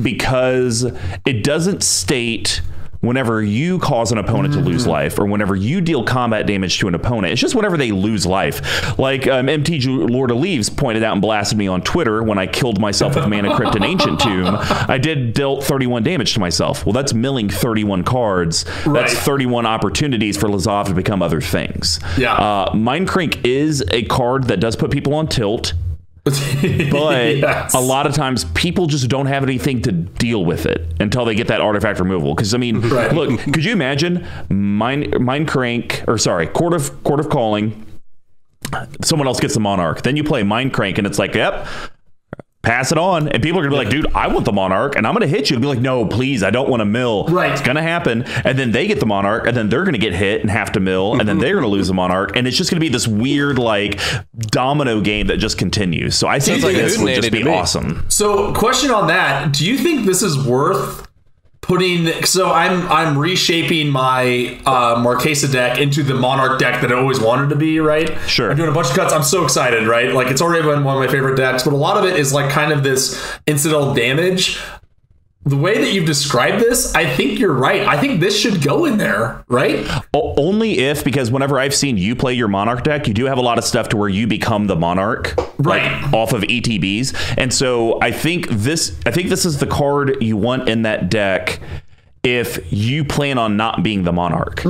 because it doesn't state whenever you cause an opponent to lose life or whenever you deal combat damage to an opponent. It's just whenever they lose life. Like MTG Lord of Leaves pointed out and blasted me on Twitter when I killed myself with Mana Crypt and Ancient Tomb. I dealt 31 damage to myself. Well, that's milling 31 cards. That's 31 opportunities for Lazav to become other things. Mind Crank is a card that does put people on tilt. But a lot of times people just don't have anything to deal with it until they get that artifact removal. Because I mean, look, could you imagine Mind Crank, or sorry, Court of Calling? Someone else gets the Monarch, then you play Mind Crank, and it's like, yep, pass it on, and people are gonna be like, dude, I want the Monarch, and I'm gonna hit you and be like, no, please, I don't want to mill. It's gonna happen, and then they get the Monarch, and then they're gonna get hit and have to mill, and then they're gonna lose the Monarch, and it's just gonna be this weird like domino game that just continues. So I think this would just be awesome. So, question on that: do you think this is worth putting? So I'm reshaping my Marquesa deck into the Monarch deck that I always wanted to be, right? Sure. I'm doing a bunch of cuts. I'm so excited, right? Like, it's already been one of my favorite decks, but a lot of it is like kind of this incidental damage. The way that you've described this, I think you're right. I think this should go in there, right? Only if, because whenever I've seen you play your Monarch deck, you do have a lot of stuff to where you become the Monarch, like off of ETBs. And so I think this is the card you want in that deck if you plan on not being the Monarch.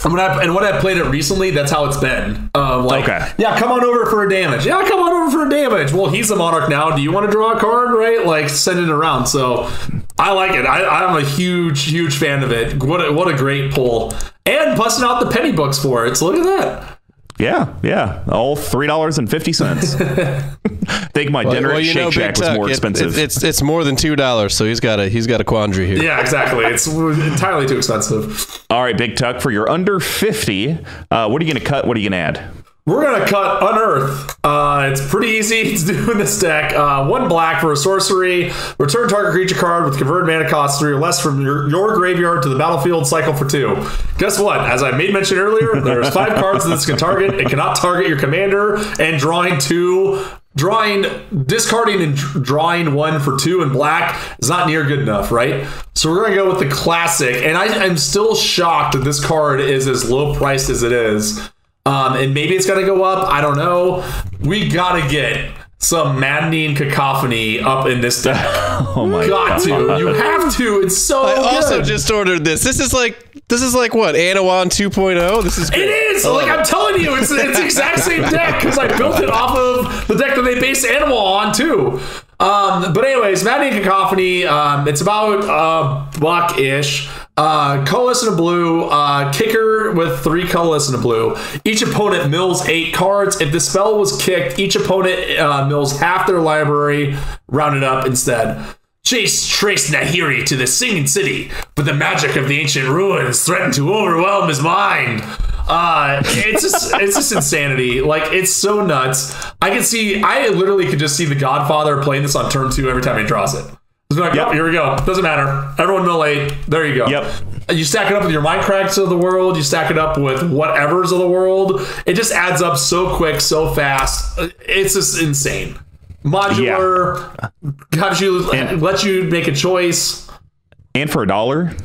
And when I played it recently, that's how it's been. Yeah, come on over for a damage. Yeah, come on over for a damage. Well, he's the Monarch now. Do you want to draw a card, right? Like, send it around. So I like it. I'm a huge fan of it. What a great pull. And busting out the penny books for it. So look at that. Yeah. All $3.50. Think my dinner at Shake Shack was more expensive. It's more than $2, so he's got a quandary here. Yeah, exactly. It's entirely too expensive. All right, Big Tuck, for your under 50, what are you going to cut? What are you going to add? We're going to cut Unearth. It's pretty easy to do in this deck. 1 black for a sorcery. Return target creature card with converted mana cost 3 or less from your graveyard to the battlefield, cycle for 2. Guess what? As I made mention earlier, there's 5 cards that this can target. It cannot target your commander, and discarding and drawing 1 for 2 in black is not near good enough, right? So we're going to go with the classic, and I'm still shocked that this card is as low priced as it is. And maybe it's going to go up. I don't know. We got to get some maddening cacophony up in this deck. Oh my God. You have to. It's so good. I also just ordered this. This is like what? Anawan 2.0? This is great. It is. Like, I'm telling you, it's the exact same deck because I built it off of the deck that they base Animal on too. But anyways, maddening cacophony. It's about $1-ish. Colorless and a blue, kicker with 3 colorless and a blue. Each opponent mills 8 cards. If the spell was kicked, each opponent mills half their library, rounded up instead. Chase traced Nahiri to the Singing City, but the magic of the ancient ruins threatened to overwhelm his mind. It's just insanity. Like, it's so nuts. I literally could just see the Godfather playing this on turn 2 every time he draws it. It's like, yep, here we go. Doesn't matter. Everyone mill 8. There you go. Yep. You stack it up with your Mind Cracks of the world. You stack it up with whatevers of the world. It just adds up so quick, so fast. It's just insane. Modular. Lets you make a choice. And for $1.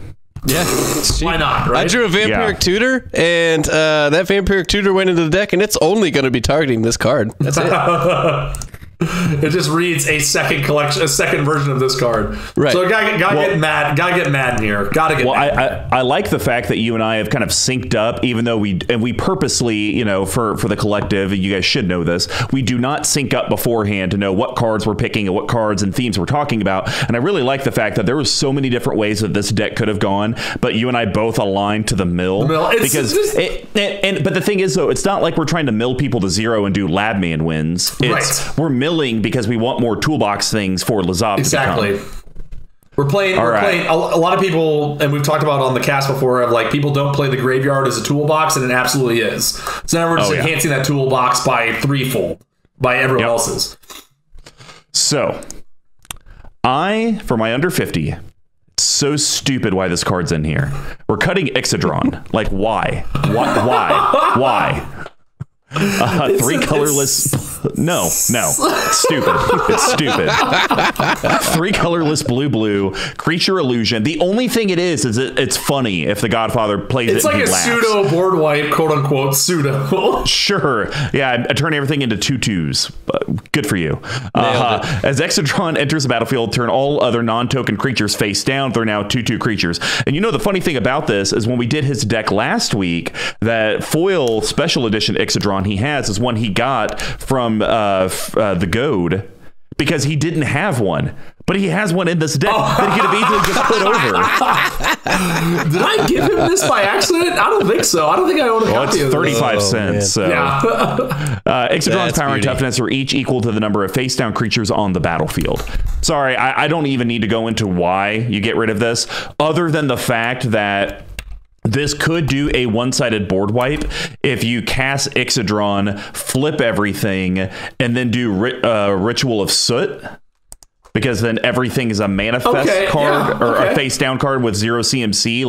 Yeah. Why not, right? I drew a Vampiric Tutor, and that Vampiric Tutor went into the deck, and it's only going to be targeting this card. That's it. It just reads a second collection, a second version of this card. Right. So gotta get mad. Gotta get mad in here. Gotta get mad. I like the fact that you and I have kind of synced up, even though we purposely, you know, for the collective, you guys should know this, we do not sync up beforehand to know what cards we're picking and what cards and themes we're talking about. And I really like the fact that there were so many different ways that this deck could have gone, but you and I both aligned to the mill. But the thing is, though, it's not like we're trying to mill people to zero and do Labman wins. We're milling because we want more toolbox things for Lazav. Exactly. We're playing a lot of people, and we've talked about on the cast before, of like people don't play the graveyard as a toolbox, and it absolutely is. So now we're just enhancing that toolbox by threefold by everyone else's. So for my under 50, it's so stupid why this card's in here. We're cutting Ixodron. Like, why? Why? Three colorless. No, it's stupid. It's stupid. Three colorless blue creature illusion. The only thing it is it's funny if the Godfather plays it's it. It's like a laughs. pseudo board wipe, quote unquote pseudo. Sure. Yeah, I turn everything into 2/2s. Good for you. As Exodron enters the battlefield, turn all other non-token creatures face down. They're now 2/2 creatures. And you know the funny thing about this is when we did his deck last week, that foil special edition Exodron he has is one he got from the Goad, because he didn't have one, but he has one in this deck that he could have easily just put over. Did I give him this by accident? I don't think so. I don't think I own a copy of it. 35 cents. So. Yeah. Exodron's power and toughness are each equal to the number of face down creatures on the battlefield. Sorry, I don't even need to go into why you get rid of this, other than the fact that this could do a one-sided board wipe if you cast Ixodron, flip everything, and then do Ritual of Soot, because then everything is a manifest card or a face-down card with 0 CMC.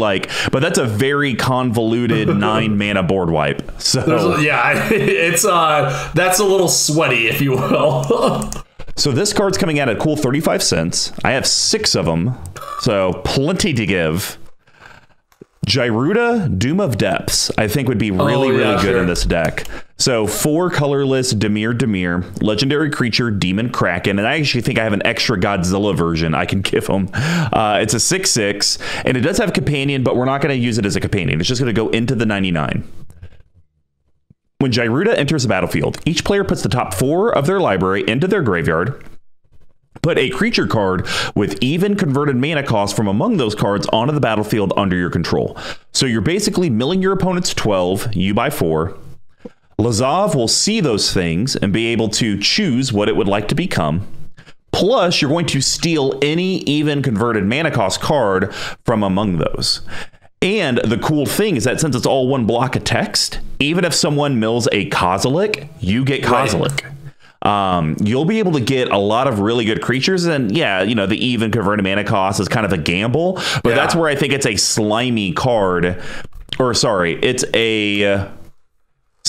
But that's a very convoluted 9 mana board wipe. So it's that's a little sweaty, if you will. So this card's coming out at cool 35 cents. I have 6 of them, so plenty to give. Gyruda, Doom of Depths, I think would be really good in this deck. So 4 colorless Dimir, legendary creature, Demon Kraken, and I actually think I have an extra Godzilla version I can give him. It's a 6/6, and it does have companion, but we're not going to use it as a companion. It's just going to go into the 99. When Gyruda enters the battlefield, each player puts the top 4 of their library into their graveyard. Put a creature card with even converted mana cost from among those cards onto the battlefield under your control. So you're basically milling your opponent's 12, you by 4. Lazav will see those things and be able to choose what it would like to become. Plus, you're going to steal any even converted mana cost card from among those. And the cool thing is that since it's all one block of text, even if someone mills a Kozilek, you get Kozilek. You'll be able to get a lot of really good creatures, and the even converted mana cost is kind of a gamble, but that's where I think it's a slimy card, or sorry, it's a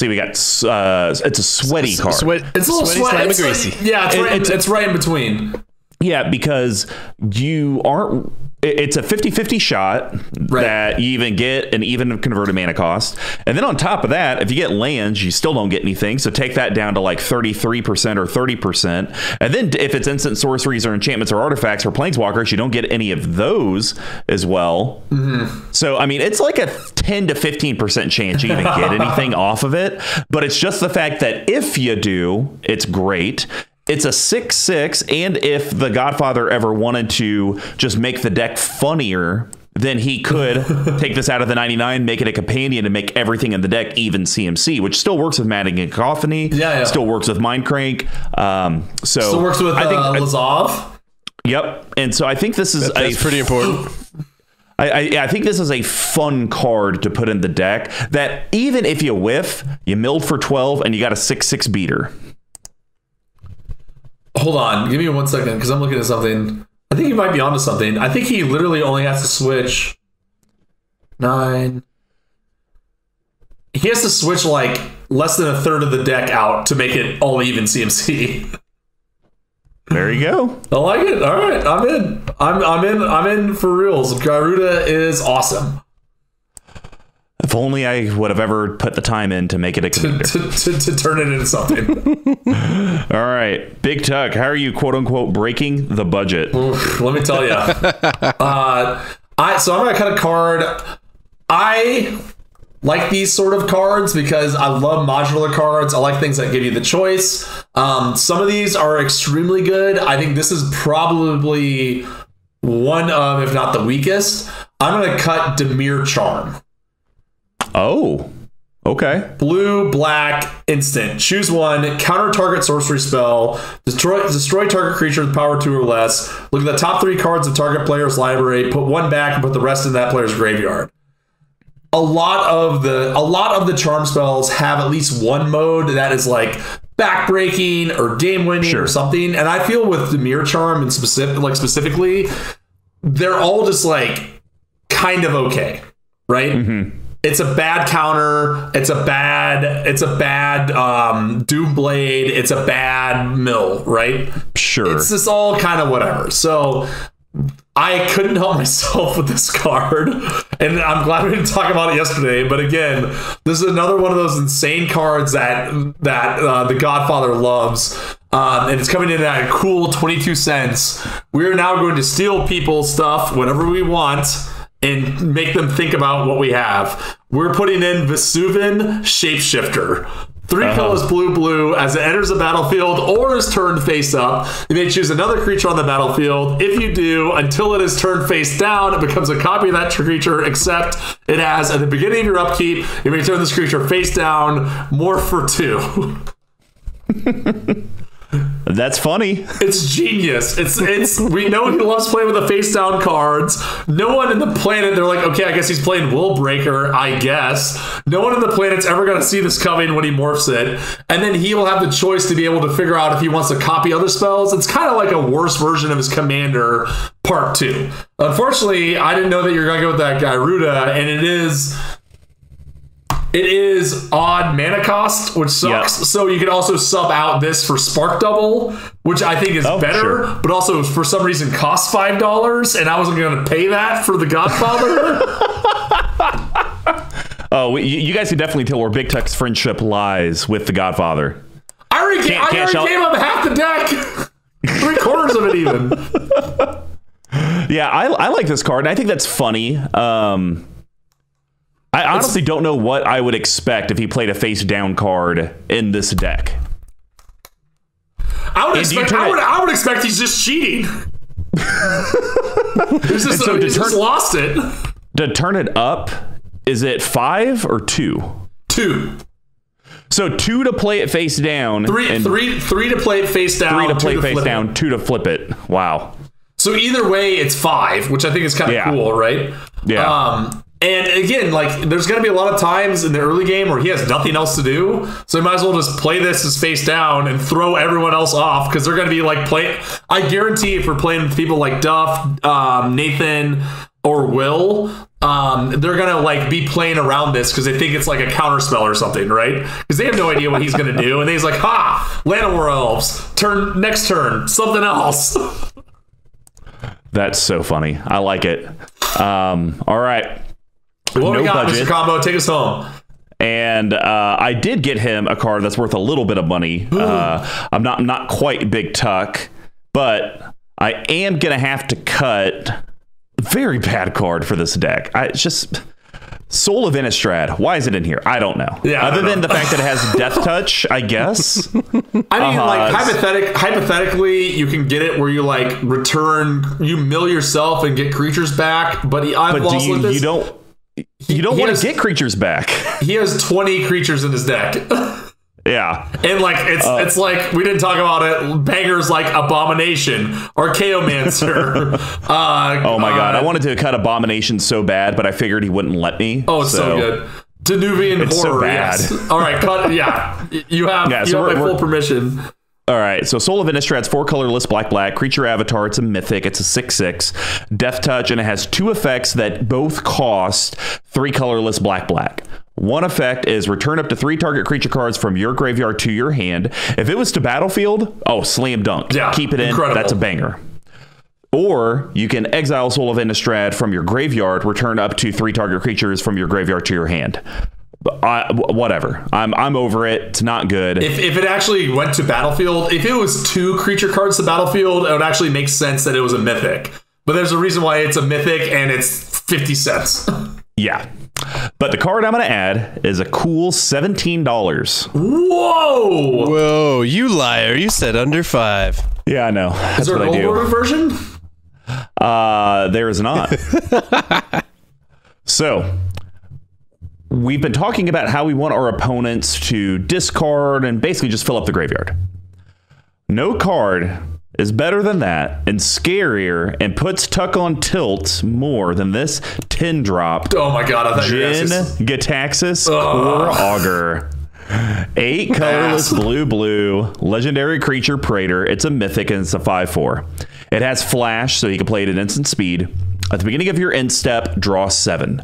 we got it's a sweaty card. It's a little sweaty, greasy. It's right in between. Yeah, because you aren't. It's a 50-50 shot that you even get an even converted mana cost. And then on top of that, if you get lands, you still don't get anything. So take that down to like 33% or 30%. And then if it's instant sorceries or enchantments or artifacts or planeswalkers, you don't get any of those as well. Mm-hmm. So, I mean, it's like a 10 to 15% chance you even get anything off of it. But it's just the fact that if you do, it's great. It's a 6/6, and if the Godfather ever wanted to just make the deck funnier, then he could take this out of the 99, make it a companion, and make everything in the deck even CMC, which still works with Madding and Cacophony, still works with Mindcrank. Still works with Lazav. Yep, and so I think this is that's pretty important. I think this is a fun card to put in the deck that even if you whiff, you milled for 12, and you got a 6/6 beater. Hold on, give me 1 second, because I'm looking at something. I think he might be onto something. I think he literally only has to switch 9. He has to switch like less than a third of the deck out to make it all even CMC. There you go. I like it. All right, I'm in. I'm in for reals. Gyruda is awesome. If only I would have ever put the time in to make it a commander. to turn it into something. All right. Big Tuck, how are you, quote unquote, breaking the budget? Oof, let me tell you. So I'm going to cut a card. I like these sort of cards because I love modular cards. I like things that give you the choice. Some of these are extremely good. I think this is probably one of, if not the weakest. I'm going to cut Dimir Charm. Oh, okay. Blue, black, instant. Choose one. Counter target sorcery spell. Destroy target creature with power 2 or less. Look at the top 3 cards of target player's library. Put one back and put the rest in that player's graveyard. A lot of the charm spells have at least one mode that is like backbreaking or game winning or something. And I feel with Dimir Charm and specifically, they're all just like kind of okay, right? Mm-hmm. It's a bad counter. It's a bad Doom Blade. It's a bad mill, right? Sure. It's just all kind of whatever. So I couldn't help myself with this card, and I'm glad we didn't talk about it yesterday. But again, this is another one of those insane cards that the Godfather loves. And it's coming in at a cool 22 cents. We're now going to steal people's stuff whenever we want and make them think about what we have. We're putting in Vesuvian Shapeshifter. 3 colors blue. As it enters the battlefield or is turned face up, you may choose another creature on the battlefield. If you do, until it is turned face down, it becomes a copy of that creature, except it has, at the beginning of your upkeep, you may turn this creature face down, morph for 2. That's funny. It's genius. It's we know he loves playing with the face down cards. No one in the planet, they're like, okay, I guess he's playing Willbreaker, I guess. No one in the planet's ever going to see this coming when he morphs it. And then he will have the choice to be able to figure out if he wants to copy other spells. It's kind of like a worse version of his Commander Part 2. Unfortunately, I didn't know that you're going to go with that guy Ruda, and it is odd mana cost, which sucks. Yep. So you can also sub out this for Spark Double, which I think is better, but also for some reason costs $5, and I wasn't going to pay that for the Godfather. You guys can definitely tell where Big Tuck's friendship lies with the Godfather. I already gave him half the deck. 3/4 of it even. Yeah, I like this card, and I think that's funny. I honestly don't know what I would expect if he played a face down card in this deck. I would expect he's just cheating. He's just lost it. To turn it up, is it 5 or 2? 2. So 2 to play it face down. 3 to play it face down. 3 to play face down. 2 to flip it. Wow. So either way, it's 5, which I think is kind of cool, right? Yeah. And again, like, there's going to be a lot of times in the early game where he has nothing else to do. So you might as well just play this as face down and throw everyone else off, because they're going to be like I guarantee if we're playing with people like Duff, Nathan, or Will, they're going to like be playing around this because they think it's like a counter spell or something, right? Because they have no idea what he's going to do. And he's like, Llanowar Elves, next turn, something else. That's so funny. I like it. All right. What we got, Mr. Combo? Take us home. And I did get him a card that's worth a little bit of money. I'm not quite Big Tuck, but I am gonna have to cut a very bad card for this deck. It's just Soul of Innistrad. Why is it in here? I don't know. Yeah, other than the fact that it has Death Touch, I guess. I mean, like hypothetically, you can get it where you like you mill yourself and get creatures back. But you don't want to get creatures back. He has 20 creatures in his deck. Yeah. And like it's like we didn't talk about it. Bangers like Abomination, Archaeomancer. Oh my god. I wanted to cut Abomination so bad, but I figured he wouldn't let me. Oh, it's so good. Danuvian Horror. So bad. Yes. All right, cut. Yeah. You have my full permission. All right, so Soul of Innistrad's 4 colorless black creature avatar. It's a mythic. It's a 6/6 Death Touch, and it has 2 effects that both cost 3 colorless black. One effect is return up to 3 target creature cards from your graveyard to your hand. If it was to battlefield, slam dunk. Yeah, keep it in. incredible. That's a banger. Or you can exile Soul of Innistrad from your graveyard, return up to 3 target creatures from your graveyard to your hand. Whatever. I'm over it. It's not good. If it actually went to battlefield, if it was 2 creature cards to battlefield, it would actually make sense that it was a mythic. But there's a reason why it's a mythic and it's 50 cents. Yeah. But the card I'm going to add is a cool $17. Whoa! Whoa, you liar. You said under 5. Yeah, I know. That's Is there what an I do. older version? There is not. So, we've been talking about how we want our opponents to discard and basically just fill up the graveyard. No card is better than that and scarier and puts Tuck on tilt more than this 10-drop Oh my god, I thought you were Jin gonna say- Gitaxis Core Augur. 8 colorless blue legendary creature praetor. It's a mythic and it's a 5/4. It has flash, so you can play it at instant speed. At the beginning of your end step, draw 7.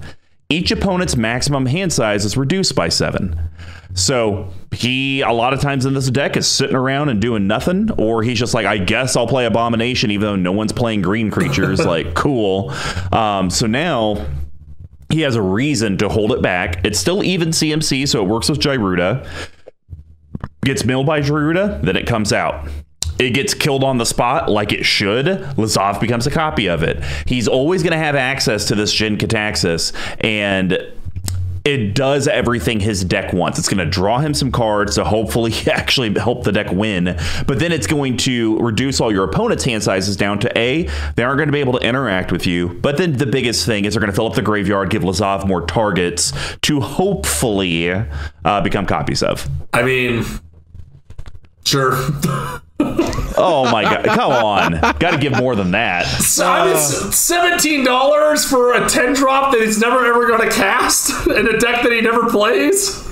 Each opponent's maximum hand size is reduced by 7. So he, a lot of times in this deck, is sitting around and doing nothing, or he's just like, I guess I'll play Abomination even though no one's playing green creatures. Like, cool. So now he has a reason to hold it back. It's still even CMC, so it works with Gyruda. Gets milled by Gyruda, then it comes out. It gets killed on the spot like it should. Lazav becomes a copy of it. He's always going to have access to this Jin Gitaxis, and it does everything his deck wants. It's going to draw him some cards to hopefully actually help the deck win. But then it's going to reduce all your opponent's hand sizes down to A. They aren't going to be able to interact with you. But then the biggest thing is they're going to fill up the graveyard, give Lazav more targets to hopefully become copies of. I mean, sure. Oh my god, come on. Got to give more than that. So it's $17 for a 10-drop that he's never ever going to cast in a deck that he never plays?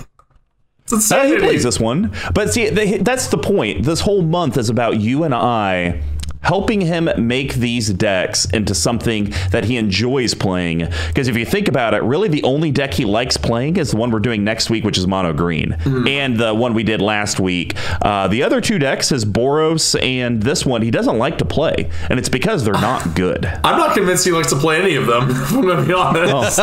It's insanity. He plays this one. But see, that's the point. This whole month is about you and I helping him make these decks into something that he enjoys playing. Because if you think about it, really the only deck he likes playing is the one we're doing next week, which is mono green, and the one we did last week. The other 2 decks is Boros, and this one he doesn't like to play, and it's because they're not good. I'm not convinced he likes to play any of them, if I'm going to be honest.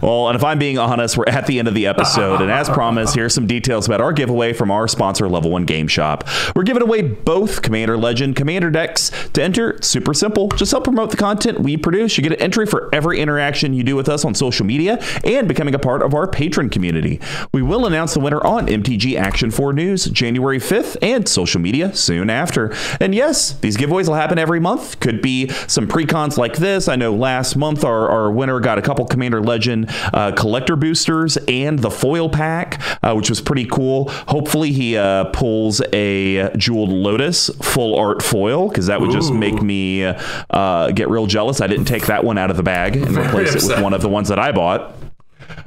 Well, and if I'm being honest, we're at the end of the episode, and as promised, here's some details about our giveaway from our sponsor, Level 1 Game Shop. We're giving away both Commander Legend Commander decks. To enter, it's super simple. Just help promote the content we produce. You get an entry for every interaction you do with us on social media and becoming a part of our patron community. We will announce the winner on MTG Action 4 News January 5th and social media soon after. And yes, these giveaways will happen every month. Could be some pre-cons like this. I know last month our winner got a couple Commander Legend collector boosters and the foil pack, which was pretty cool. Hopefully he pulls a Jeweled Lotus full art foil, because that would just make me get real jealous. I didn't take that one out of the bag and replace it with one of the ones that I bought.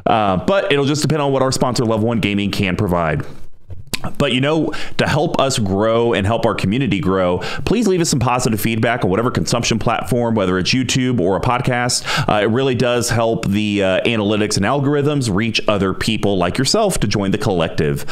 But it'll just depend on what our sponsor Level 1 Gaming can provide. But, you know, to help us grow and help our community grow, please leave us some positive feedback on whatever consumption platform, whether it's YouTube or a podcast. It really does help the analytics and algorithms reach other people like yourself to join the collective.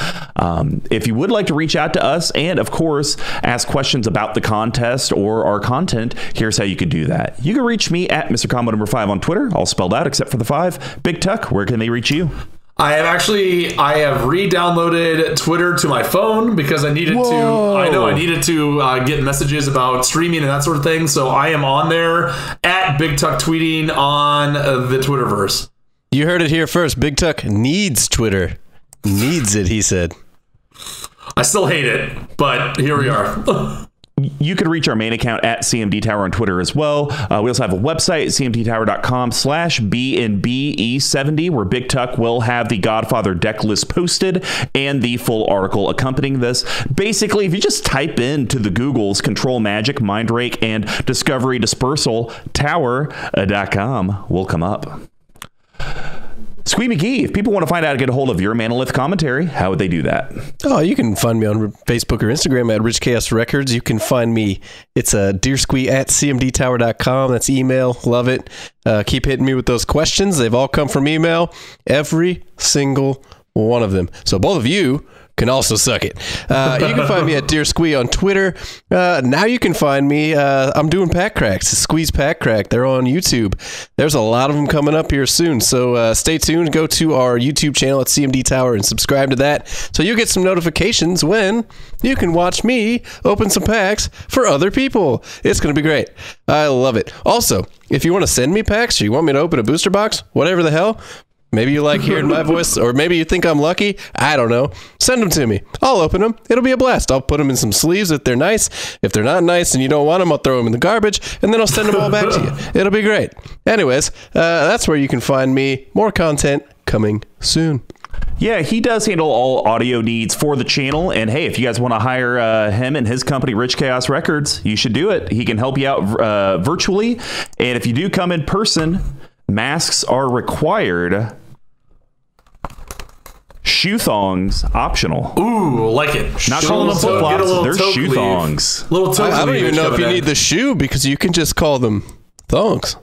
If you would like to reach out to us and, of course, ask questions about the contest or our content, here's how you can do that. You can reach me at MrComboNumber5 on Twitter, all spelled out except for the 5. Big Tuck, where can they reach you? I have re-downloaded Twitter to my phone because I needed to get messages about streaming and that sort of thing. So I am on there at BigTuck tweeting on the Twitterverse. You heard it here first. Big Tuck needs Twitter. Needs it, he said. I still hate it, but here we are. You can reach our main account at CMD Tower on Twitter as well. We also have a website, cmdtower.com/BNBE70, where Big Tuck will have the Godfather deck list posted and the full article accompanying this. Basically, if you just type into the Googles Control Magic, Mind Rake, and Discovery Dispersal, tower.com will come up. Squee McGee, if people want to find out how to get a hold of your Manolith commentary, how would they do that? Oh, you can find me on Facebook or Instagram at Rich Chaos Records. You can find me, it's deersquee at cmdtower.com. That's email. Love it. Keep hitting me with those questions. They've all come from email. Every single one of them. So both of you can also suck it. You can find me at Dear Squee on Twitter. Now you can find me. I'm doing pack cracks. Squeeze Pack Crack. They're on YouTube. There's a lot of them coming up here soon. So stay tuned. Go to our YouTube channel at CMD Tower and subscribe to that so you get some notifications when you can watch me open some packs for other people. It's going to be great. I love it. Also, if you want to send me packs or you want me to open a booster box, whatever the hell, maybe you like hearing my voice, or maybe you think I'm lucky. I don't know. Send them to me. I'll open them. It'll be a blast. I'll put them in some sleeves if they're nice. If they're not nice and you don't want them, I'll throw them in the garbage, and then I'll send them all back to you. It'll be great. Anyways, that's where you can find me. More content coming soon. Yeah, he does handle all audio needs for the channel. And hey, if you guys want to hire him and his company, Rich Chaos Records, you should do it. He can help you out virtually. And if you do come in person, masks are required. Shoe thongs optional. Ooh, like it. Not calling them flip flops. They're shoe thongs. I don't even know if you need the shoe because you can just call them thongs.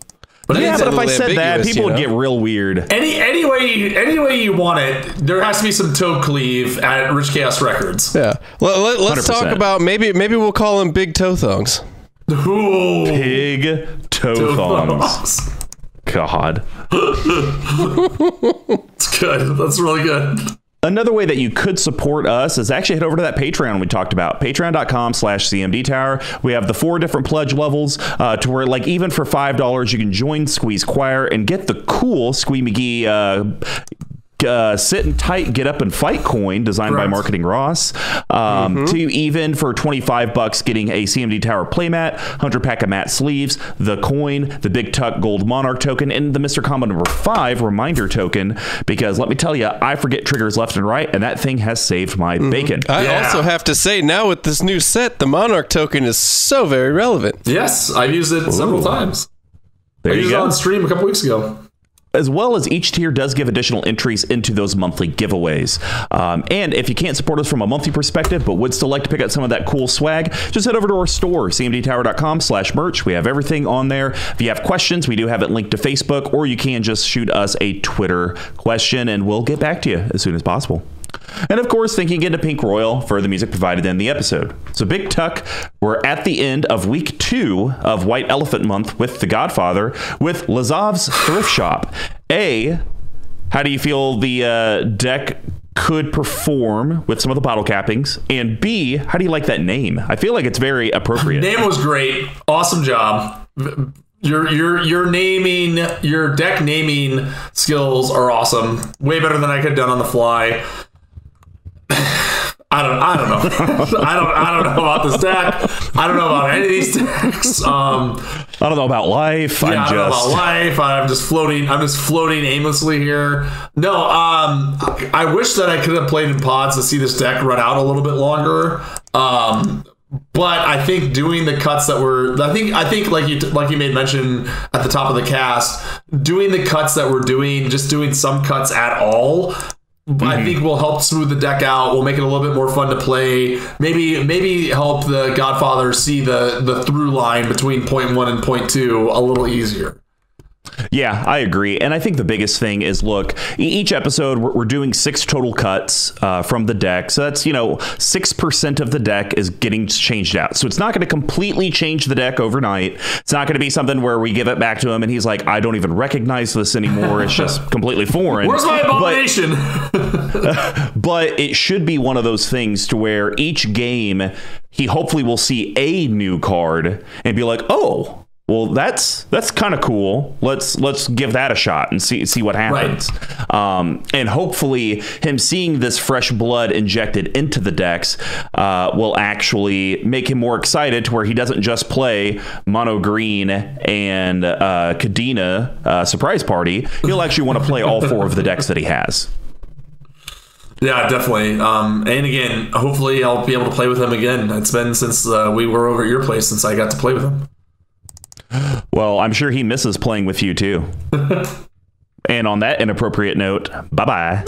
But yeah, but if I said that, people would get real weird. Any way you want it, there has to be some toe cleave at Rich Chaos Records. Yeah. Let's 100%. Talk about maybe we'll call them big toe thongs. Ooh. Big toe thongs. God. It's good. That's really good. Another way that you could support us is actually head over to that Patreon we talked about, patreon.com/CMD Tower. We have the 4 different pledge levels to where, like, even for $5, you can join Squeeze Choir and get the cool Squee McGee sit and tight, get up and fight coin designed by Marketing Ross, to even for $25 getting a CMD Tower playmat, 100 pack of matte sleeves, the coin, the BigTuck Gold Monarch token, and the MrComboNumber5 reminder token, because let me tell you, I forget triggers left and right, and that thing has saved my bacon. I also have to say, now with this new set, the Monarch token is so very relevant. Yes, I've used it several times. There I you used go. it on stream a couple weeks ago. As well as each tier does give additional entries into those monthly giveaways. And if you can't support us from a monthly perspective, but would still like to pick up some of that cool swag, just head over to our store, cmdtower.com/merch. We have everything on there. If you have questions, we do have it linked to Facebook, or you can just shoot us a Twitter question and we'll get back to you as soon as possible. And of course, thank you again to Pink Royal for the music provided in the episode. So BigTuck, we're at the end of week 2 of White Elephant Month with The Godfather with Lazav's Thrift Shop. How do you feel the deck could perform with some of the bottle cappings? And B, how do you like that name? I feel like it's very appropriate. Name was great. Awesome job. Your naming, your deck naming skills are awesome. Way better than I could have done on the fly. I don't know. I don't know about this deck. I don't know about any of these decks. I don't know about life. I don't know about life. I'm just floating aimlessly here. No, I wish that I could have played in pods to see this deck run out a little bit longer. But I think doing the cuts that were, I think like you made mention at the top of the cast, doing the cuts that we're doing, just doing some cuts at all, I think will help smooth the deck out. Will make it a little bit more fun to play. Maybe help the Godfather see the through line between point 1 and point 2 a little easier. Yeah, I agree. And I think the biggest thing is, look, each episode we're doing 6 total cuts from the deck. So that's, 6% of the deck is getting changed out. So it's not going to completely change the deck overnight. It's not going to be something where we give it back to him and he's like, I don't even recognize this anymore. It's just completely foreign. Where's my abomination? But it should be one of those things to where each game he hopefully will see a new card and be like, oh, well, that's kind of cool. Let's give that a shot and see what happens. Right. And hopefully him seeing this fresh blood injected into the decks will actually make him more excited to where he doesn't just play mono green and Kadena Surprise Party. He'll actually want to play all 4 of the decks that he has. Yeah, definitely. And again, hopefully I'll be able to play with him again. It's been since we were over at your place since I got to play with him. Well, I'm sure he misses playing with you too. And on that inappropriate note, bye-bye.